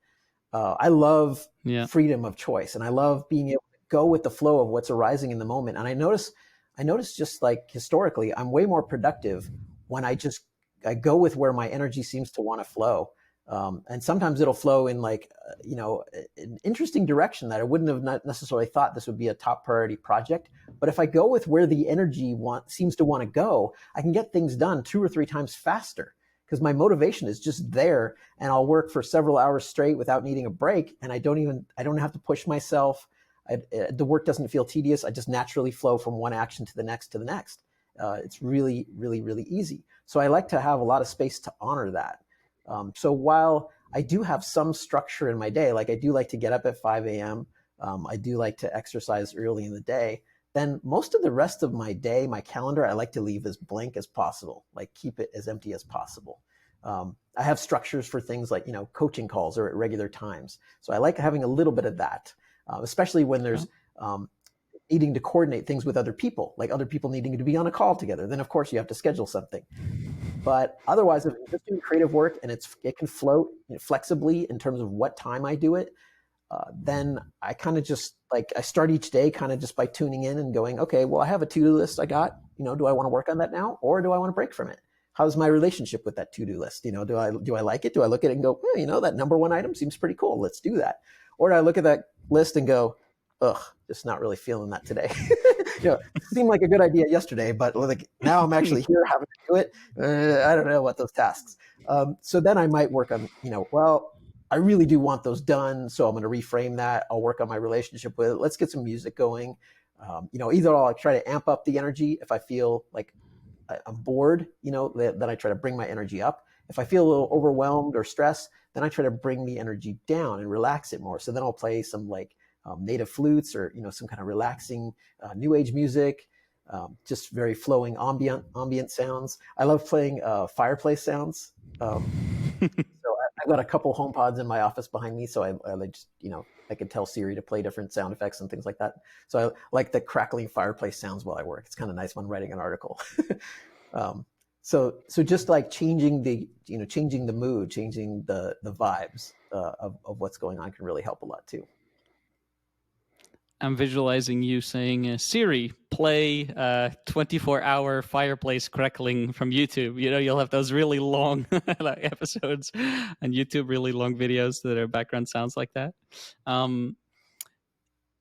I love Yeah. freedom of choice, and I love being able to go with the flow of what's arising in the moment. And I notice just like historically, I'm way more productive when I go with where my energy seems to want to flow. And sometimes it'll flow in like, an interesting direction that I wouldn't have not necessarily thought this would be a top priority project. But if I go with where the energy seems to want to go, I can get things done 2 or 3 times faster because my motivation is just there, and I'll work for several hours straight without needing a break. And I don't have to push myself. The work doesn't feel tedious. I just naturally flow from one action to the next to the next. It's really, really, really easy. So I like to have a lot of space to honor that. So while I do have some structure in my day, like I do like to get up at 5 a.m., I do like to exercise early in the day, then most of the rest of my day, my calendar, I like to leave as blank as possible, like keep it as empty as possible. I have structures for things like, coaching calls or at regular times. So I like having a little bit of that, especially when there's needing to coordinate things with other people, like other people needing to be on a call together. Then, of course, you have to schedule something. But otherwise, if I'm just doing creative work and it can float flexibly in terms of what time I do it, then I kind of just like I start each day kind of just by tuning in and going, okay, well, I have a to-do list I got. Do I want to work on that now, or do I want to break from it? How's my relationship with that to-do list? Do I like it? Do I look at it and go, that number one item seems pretty cool. Let's do that. Or do I look at that list and go, ugh, just not really feeling that today. It seemed like a good idea yesterday, but like now I'm actually here having to do it. I don't know what those tasks. So then I might work on, well, I really do want those done. So I'm going to reframe that. I'll work on my relationship with it. Let's get some music going. Either I'll try to amp up the energy if I feel like I'm bored, then I try to bring my energy up. If I feel a little overwhelmed or stressed, then I try to bring the energy down and relax it more. So then I'll play some like native flutes or some kind of relaxing new age music, just very flowing ambient sounds. I love playing fireplace sounds. So I've got a couple home pods in my office behind me, so I just I can tell Siri to play different sound effects and things like that. So I like the crackling fireplace sounds while I work. It's kind of nice when writing an article. So just like changing the mood, changing the vibes of what's going on can really help a lot too. I'm visualizing you saying, Siri, play 24-hour fireplace crackling from YouTube. You'll have those really long episodes on YouTube, really long videos that are background sounds like that.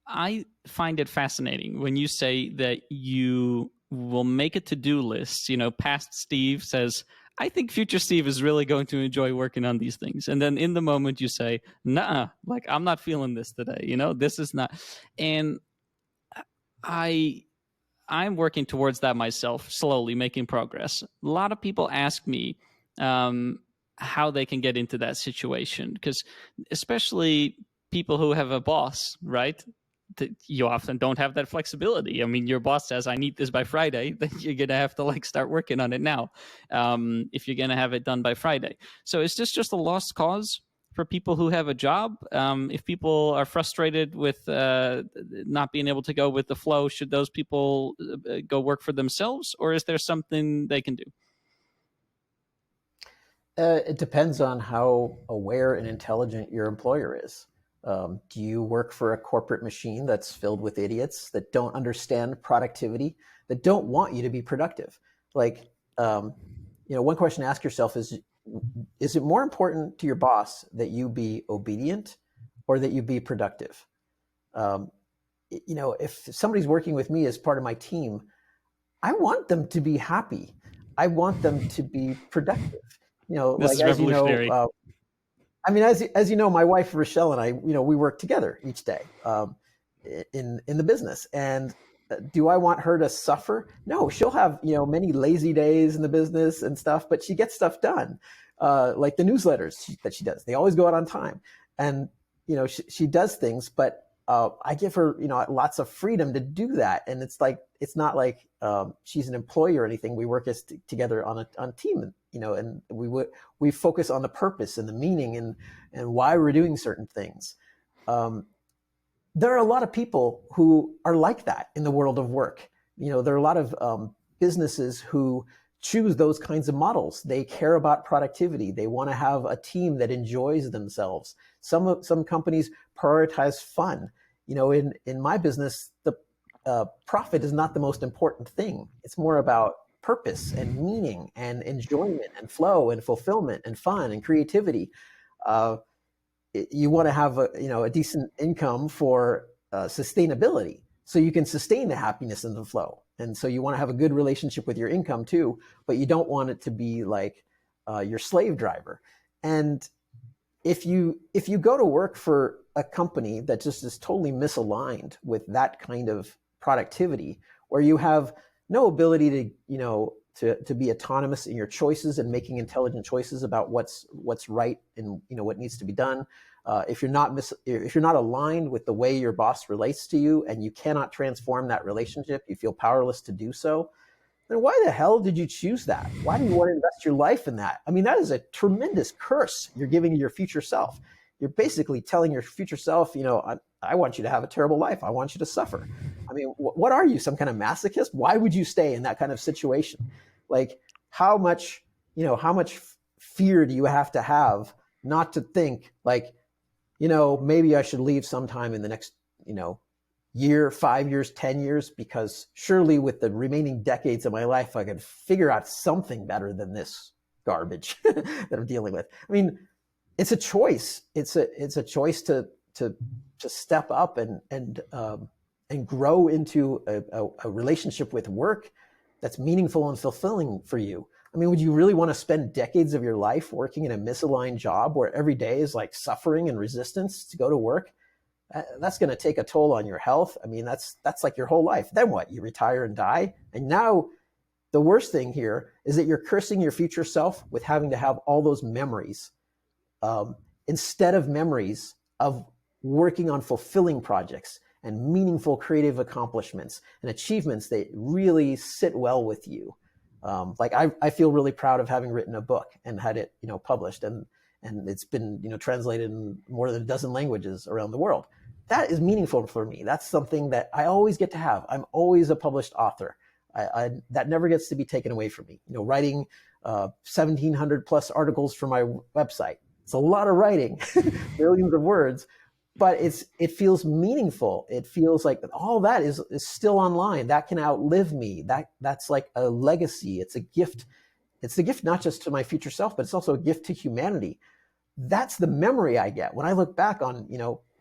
I find it fascinating when you say that you will make a to-do list. Past Steve says, I think future Steve is really going to enjoy working on these things. And then in the moment you say, nah, like I'm not feeling this today. This is not. And I I'm working towards that myself, slowly making progress. A lot of people ask me how they can get into that situation, because especially people who have a boss, right? You often don't have that flexibility. I mean, your boss says, "I need this by Friday," then you're gonna have to like start working on it now, if you're gonna have it done by Friday. So is this just a lost cause for people who have a job? If people are frustrated with not being able to go with the flow, should those people go work for themselves, or is there something they can do? It depends on how aware and intelligent your employer is. Do you work for a corporate machine that's filled with idiots that don't understand productivity, that don't want you to be productive? Like, one question to ask yourself is it more important to your boss that you be obedient or that you be productive? If somebody's working with me as part of my team, I want them to be happy. I want them to be productive. This Like, is revolutionary. I mean, as you know, my wife Rochelle and I, we work together each day in the business. And do I want her to suffer? No, she'll have many lazy days in the business and stuff, but she gets stuff done. Like the newsletters that she does, they always go out on time, and she does things. But I give her lots of freedom to do that, and it's not like she's an employee or anything. We work together on a team, and we focus on the purpose and the meaning and why we're doing certain things. There are a lot of people who are like that in the world of work. There are a lot of businesses who choose those kinds of models. They care about productivity. They want to have a team that enjoys themselves. Some companies prioritize fun. In my business, the profit is not the most important thing. It's more about purpose and meaning and enjoyment and flow and fulfillment and fun and creativity. You want to have a decent income for sustainability, so you can sustain the happiness and the flow. And so you want to have a good relationship with your income too, but you don't want it to be like your slave driver. And if you go to work for a company that just is totally misaligned with that kind of productivity, where you have no ability to be autonomous in your choices and making intelligent choices about what's right and what needs to be done. If you're not aligned with the way your boss relates to you, and you cannot transform that relationship, you feel powerless to do so, then why the hell did you choose that? Why do you want to invest your life in that? I mean, that is a tremendous curse you're giving to your future self. You're basically telling your future self, I want you to have a terrible life. I want you to suffer. I mean, what are you, some kind of masochist? Why would you stay in that kind of situation? Like, how much fear do you have to have not to think like, maybe I should leave sometime in the next, year, 5 years, 10 years, because surely with the remaining decades of my life, I could figure out something better than this garbage that I'm dealing with. I mean, it's a choice. It's a choice to step up and grow into a relationship with work that's meaningful and fulfilling for you. I mean, would you really want to spend decades of your life working in a misaligned job where every day is like suffering and resistance to go to work? That's going to take a toll on your health. I mean, that's like your whole life. Then what? You retire and die. And now the worst thing here is that you're cursing your future self with having to have all those memories instead of memories of working on fulfilling projects and meaningful creative accomplishments and achievements that really sit well with you. Like I feel really proud of having written a book and had it, published, and it's been, translated in more than a dozen languages around the world. That is meaningful for me. That's something that I always get to have. I'm always a published author. That never gets to be taken away from me. Writing 1,700 plus articles for my website. It's a lot of writing, millions of words, but it feels meaningful. It feels like all that is still online. That can outlive me. That's like a legacy. It's a gift. It's a gift not just to my future self, but it's also a gift to humanity. That's the memory I get when I look back on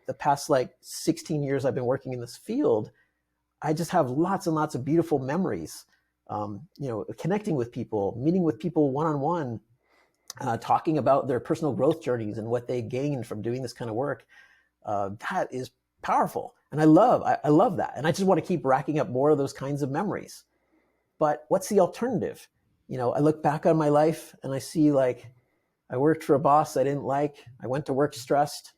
the past like 16 years I've been working in this field. I just have lots and lots of beautiful memories connecting with people, meeting with people one-on-one, talking about their personal growth journeys and what they gained from doing this kind of work. That is powerful. And I love that. And I just want to keep racking up more of those kinds of memories. But what's the alternative? I look back on my life and I see, like, I worked for a boss I didn't like. I went to work stressed.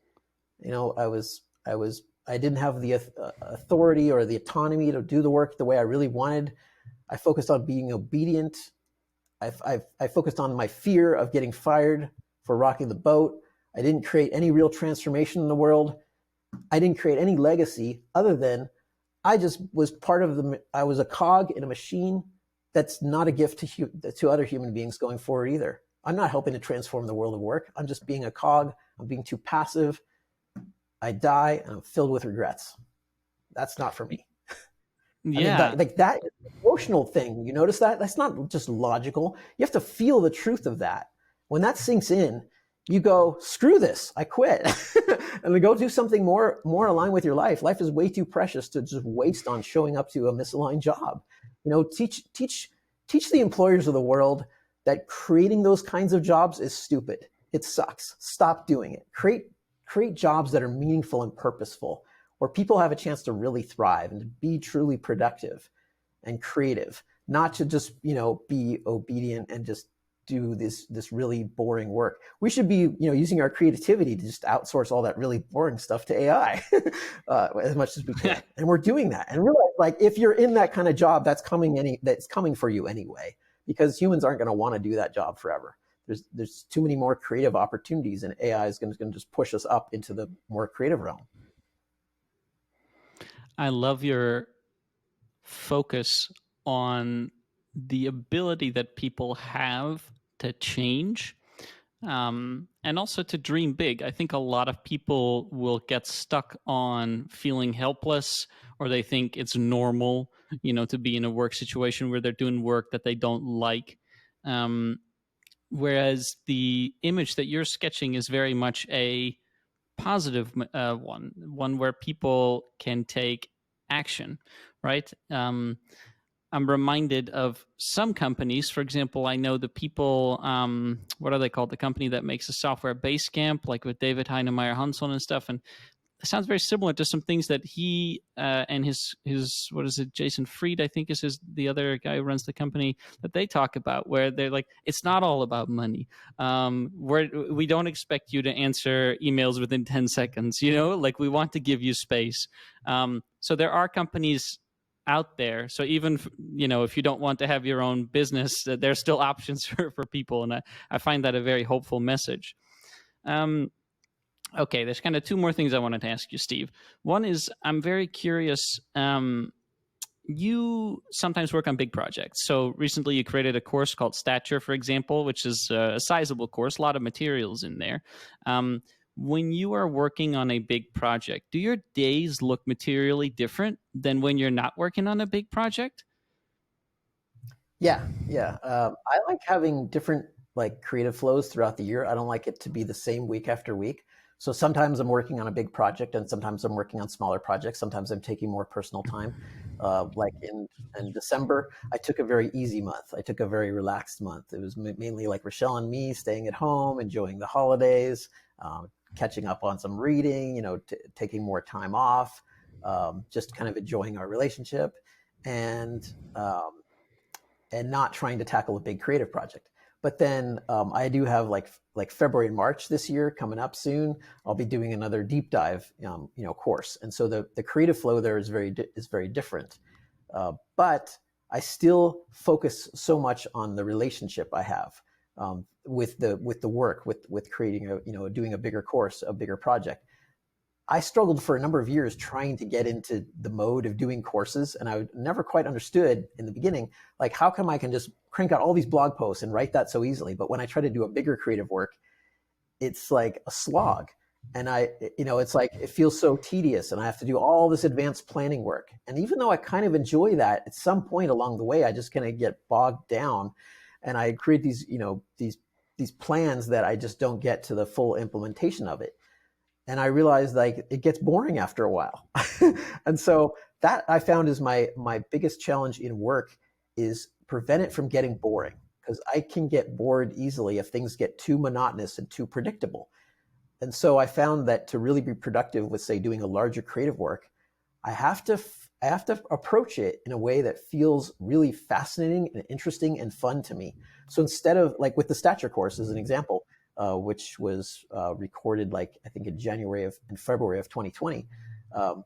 I didn't have the authority or the autonomy to do the work the way I really wanted. I focused on being obedient. I focused on my fear of getting fired for rocking the boat. I didn't create any real transformation in the world. I didn't create any legacy other than I just was I was a cog in a machine that's not a gift to other human beings going forward either. I'm not helping to transform the world of work. I'm just being a cog. I'm being too passive. I die and I'm filled with regrets. That's not for me. I mean, Yeah. that emotional thing, you notice that? That's not just logical. You have to feel the truth of that. When that sinks in, you go, screw this, I quit. And then go do something more aligned with your life. Life is way too precious to just waste on showing up to a misaligned job. Teach the employers of the world that creating those kinds of jobs is stupid. It sucks. Stop doing it. Create jobs that are meaningful and purposeful, where people have a chance to really thrive and to be truly productive and creative, not to just, be obedient and just do this really boring work. We should be, using our creativity to just outsource all that really boring stuff to AI as much as we can. And we're doing that. And realize, like, if you're in that kind of job, that's coming for you anyway, because humans aren't going to want to do that job forever. There's too many more creative opportunities, and AI is going to just push us up into the more creative realm. I love your focus on the ability that people have to change, and also to dream big. I think a lot of people will get stuck on feeling helpless, or they think it's normal, to be in a work situation where they're doing work that they don't like. Whereas the image that you're sketching is very much a positive one where people can take action, right? I'm reminded of some companies. For example, I know the people, what are they called? The company that makes the software Basecamp, like with David Heinemeier Hansson and stuff. And it sounds very similar to some things that he and his what is it, Jason Fried, I think is the other guy who runs the company, that they talk about, where they're like, it's not all about money. We don't expect you to answer emails within 10 seconds, like we want to give you space. So there are companies out there. So even if you don't want to have your own business, there's still options for people, and I find that a very hopeful message. Okay, there's kind of two more things I wanted to ask you, Steve. One is, I'm very curious. You sometimes work on big projects. So recently you created a course called Stature, for example, which is a sizable course, a lot of materials in there. When you are working on a big project, do your days look materially different than when you're not working on a big project? Yeah. I like having different, like, creative flows throughout the year. I don't like it to be the same week after week. So sometimes I'm working on a big project, and sometimes I'm working on smaller projects. Sometimes I'm taking more personal time. Like in December, I took a very easy month. I took a very relaxed month. It was mainly like Rochelle and me staying at home, enjoying the holidays, catching up on some reading, taking more time off, just kind of enjoying our relationship, and not trying to tackle a big creative project. But then I do have like February and March this year coming up soon. I'll be doing another deep dive, course, and so the creative flow there is very different. But I still focus so much on the relationship I have with the work, with creating doing a bigger course, a bigger project. I struggled for a number of years trying to get into the mode of doing courses, and I never quite understood in the beginning, like, how come I can just crank out all these blog posts and write that so easily, but when I try to do a bigger creative work, it's like a slog. And it's like, it feels so tedious, and I have to do all this advanced planning work. And even though I kind of enjoy that, at some point along the way, I just kind of get bogged down, and I create these plans that I just don't get to the full implementation of it. And I realized, like, it gets boring after a while. And so that I found is my biggest challenge in work, is prevent it from getting boring, because I can get bored easily if things get too monotonous and too predictable. And so I found that to really be productive with, say, doing a larger creative work, I have to approach it in a way that feels really fascinating and interesting and fun to me. So instead of, like, with the Stature course as an example, which was recorded, like, I think in February of 2020, um,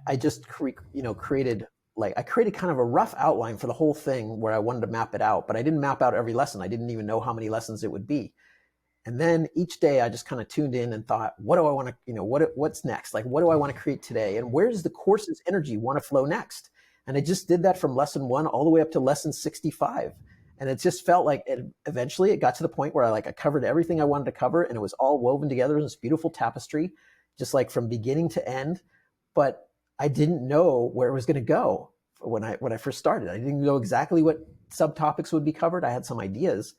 I just created, like, I created kind of a rough outline for the whole thing where I wanted to map it out, but I didn't map out every lesson. I didn't even know how many lessons it would be. And then each day I just kind of tuned in and thought, what do I want to, what's next? Like, what do I want to create today? And where does the course's energy want to flow next? And I just did that from lesson 1 all the way up to lesson 65. And it just felt like eventually it got to the point where I covered everything I wanted to cover, and it was all woven together in this beautiful tapestry, just like from beginning to end. But I didn't know where it was going to go when I first started. I didn't know exactly what subtopics would be covered. I had some ideas,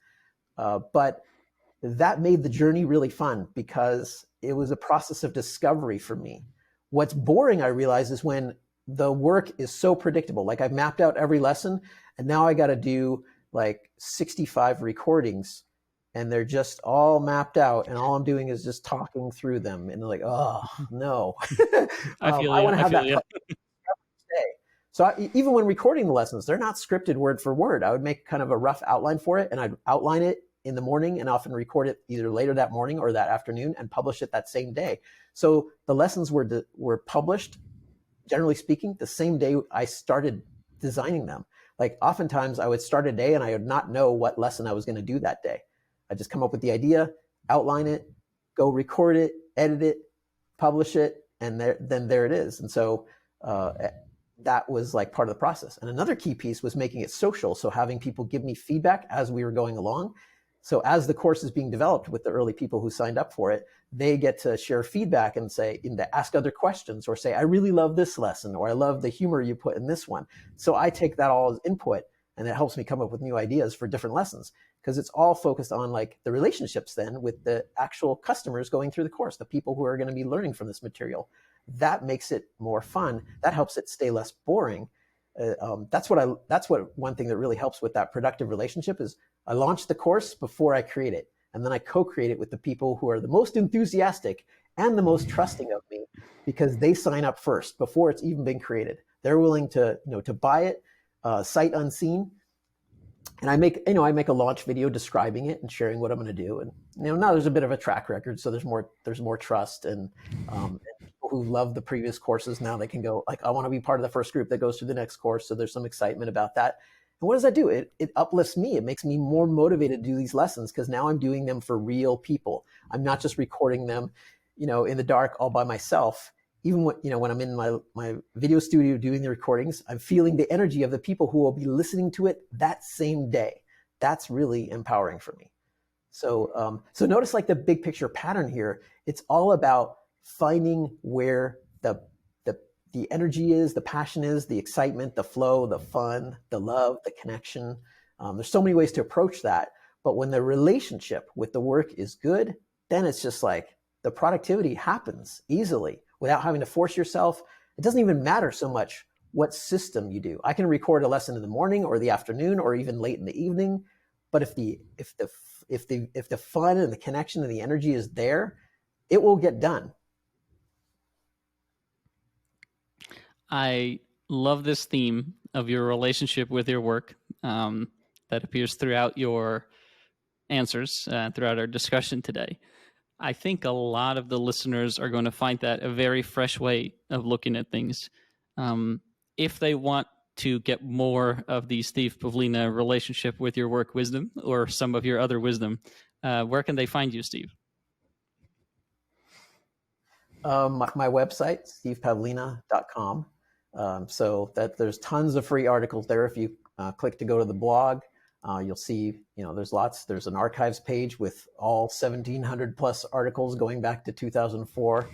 but that made the journey really fun because it was a process of discovery for me. What's boring, I realize, is when the work is so predictable. Like, I've mapped out every lesson, and now I got to do like 65 recordings, and they're just all mapped out, and all I'm doing is just talking through them. And they're like, oh no. I feel I you. want to I have feel that you. day. So even when recording the lessons, they're not scripted word for word. I would make kind of a rough outline for it, and I'd outline it in the morning and often record it either later that morning or that afternoon and publish it that same day. So the lessons were published, generally speaking, the same day I started designing them. Like, oftentimes I would start a day and I would not know what lesson I was going to do that day. I just come up with the idea, outline it, go record it, edit it, publish it, and then there it is. And so that was like part of the process. And another key piece was making it social. So having people give me feedback as we were going along. So as the course is being developed with the early people who signed up for it, they get to share feedback and ask other questions, or say, I really love this lesson, or I love the humor you put in this one. So I take that all as input, and it helps me come up with new ideas for different lessons, because it's all focused on, like, the relationships then with the actual customers going through the course, the people who are going to be learning from this material. That makes it more fun. That helps it stay less boring. That's what one thing that really helps with that productive relationship is I launch the course before I create it. And then I co-create it with the people who are the most enthusiastic and the most trusting of me, because they sign up first before it's even been created. They're willing to buy it sight unseen. And I make a launch video describing it and sharing what I'm going to do. And now there's a bit of a track record, so there's more trust, and people who love the previous courses, now they can go, like, I want to be part of the first group that goes through the next course. So there's some excitement about that. And what does that do? It uplifts me. It makes me more motivated to do these lessons, because now I'm doing them for real people. I'm not just recording them, in the dark all by myself. Even when I'm in my video studio doing the recordings, I'm feeling the energy of the people who will be listening to it that same day. That's really empowering for me. So notice, like, the big picture pattern here. It's all about finding where the energy is, the passion is, the excitement, the flow, the fun, the love, the connection. There's so many ways to approach that. But when the relationship with the work is good, then it's just like the productivity happens easily without having to force yourself. It doesn't even matter so much what system you do. I can record a lesson in the morning or the afternoon or even late in the evening. But if the fun and the connection and the energy is there, it will get done. I love this theme of your relationship with your work that appears throughout your answers, throughout our discussion today. I think a lot of the listeners are going to find that a very fresh way of looking at things. If they want to get more of the Steve Pavlina relationship with your work wisdom, or some of your other wisdom, where can they find you, Steve? My website, stevepavlina.com. So that there's tons of free articles there. If you click to go to the blog, you'll see, there's an archives page with all 1,700 plus articles going back to 2004.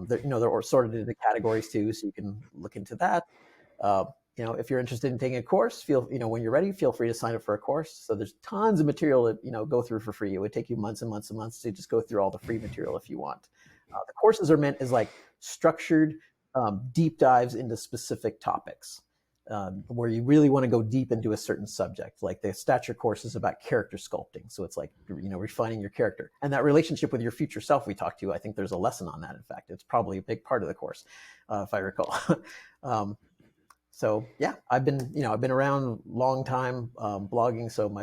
They're sorted into categories too, so you can look into that. If you're interested in taking a course, when you're ready, feel free to sign up for a course. So there's tons of material to go through for free. It would take you months and months and months to just go through all the free material if you want. The courses are meant as, like, structured deep dives into specific topics. where you really want to go deep into a certain subject. Like the Stature course is about character sculpting. So it's like, refining your character. And that relationship with your future self we talked to, I think there's a lesson on that. In fact, it's probably a big part of the course, if I recall. So yeah, I've been around a long time, blogging. So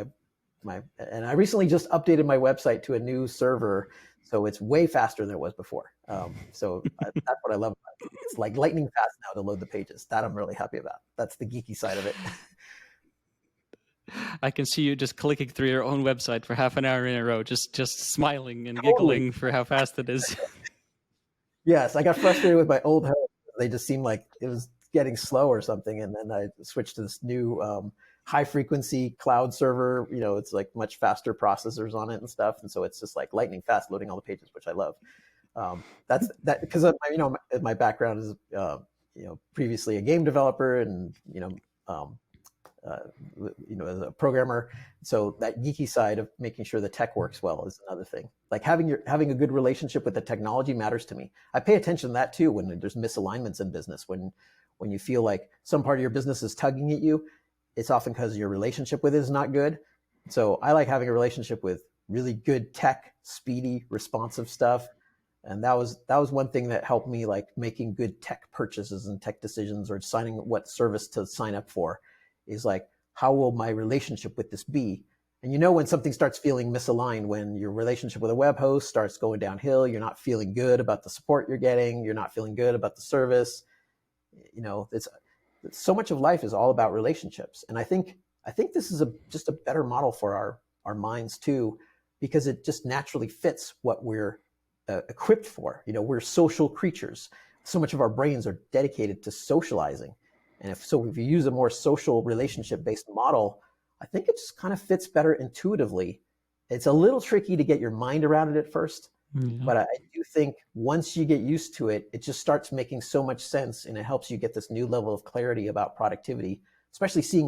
and I recently just updated my website to a new server, so it's way faster than it was before. That's what I love about it. It's like lightning fast now to load the pages. That I'm really happy about. That's the geeky side of it. I can see you just clicking through your own website for half an hour in a row, just smiling and Totally. giggling for how fast it is. Yes, I got frustrated with my old host. They just seemed like it was getting slow or something, and then I switched to this new high frequency cloud server. It's like much faster processors on it and stuff, and so it's just like lightning fast loading all the pages, which I love. That's that because my background is previously a game developer and as a programmer. So that geeky side of making sure the tech works well is another thing. Like having a good relationship with the technology matters to me. I pay attention to that too when there's misalignments in business. When you feel like some part of your business is tugging at you, it's often because your relationship with it is not good. So I like having a relationship with really good tech, speedy, responsive stuff. And that was one thing that helped me, like making good tech purchases and tech decisions, or deciding what service to sign up for, is like, how will my relationship with this be? And when something starts feeling misaligned, when your relationship with a web host starts going downhill, you're not feeling good about the support you're getting, you're not feeling good about the service. It's so much of life is all about relationships. And I think this is just a better model for our minds too, because it just naturally fits what we're equipped for. We're social creatures. So much of our brains are dedicated to socializing. And if you use a more social relationship-based model, I think it just kind of fits better intuitively. It's a little tricky to get your mind around it at first, but I do think once you get used to it, it just starts making so much sense, and it helps you get this new level of clarity about productivity, especially seeing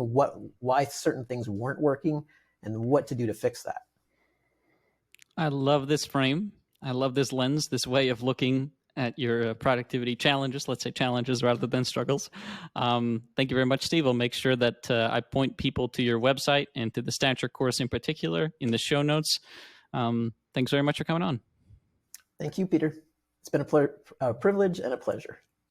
why certain things weren't working and what to do to fix that. I love this frame. I love this lens, this way of looking at your productivity challenges, let's say challenges rather than struggles. Thank you very much, Steve. I'll make sure that I point people to your website and to the Stature course in particular in the show notes. Thanks very much for coming on. Thank you, Peter. It's been a privilege and a pleasure.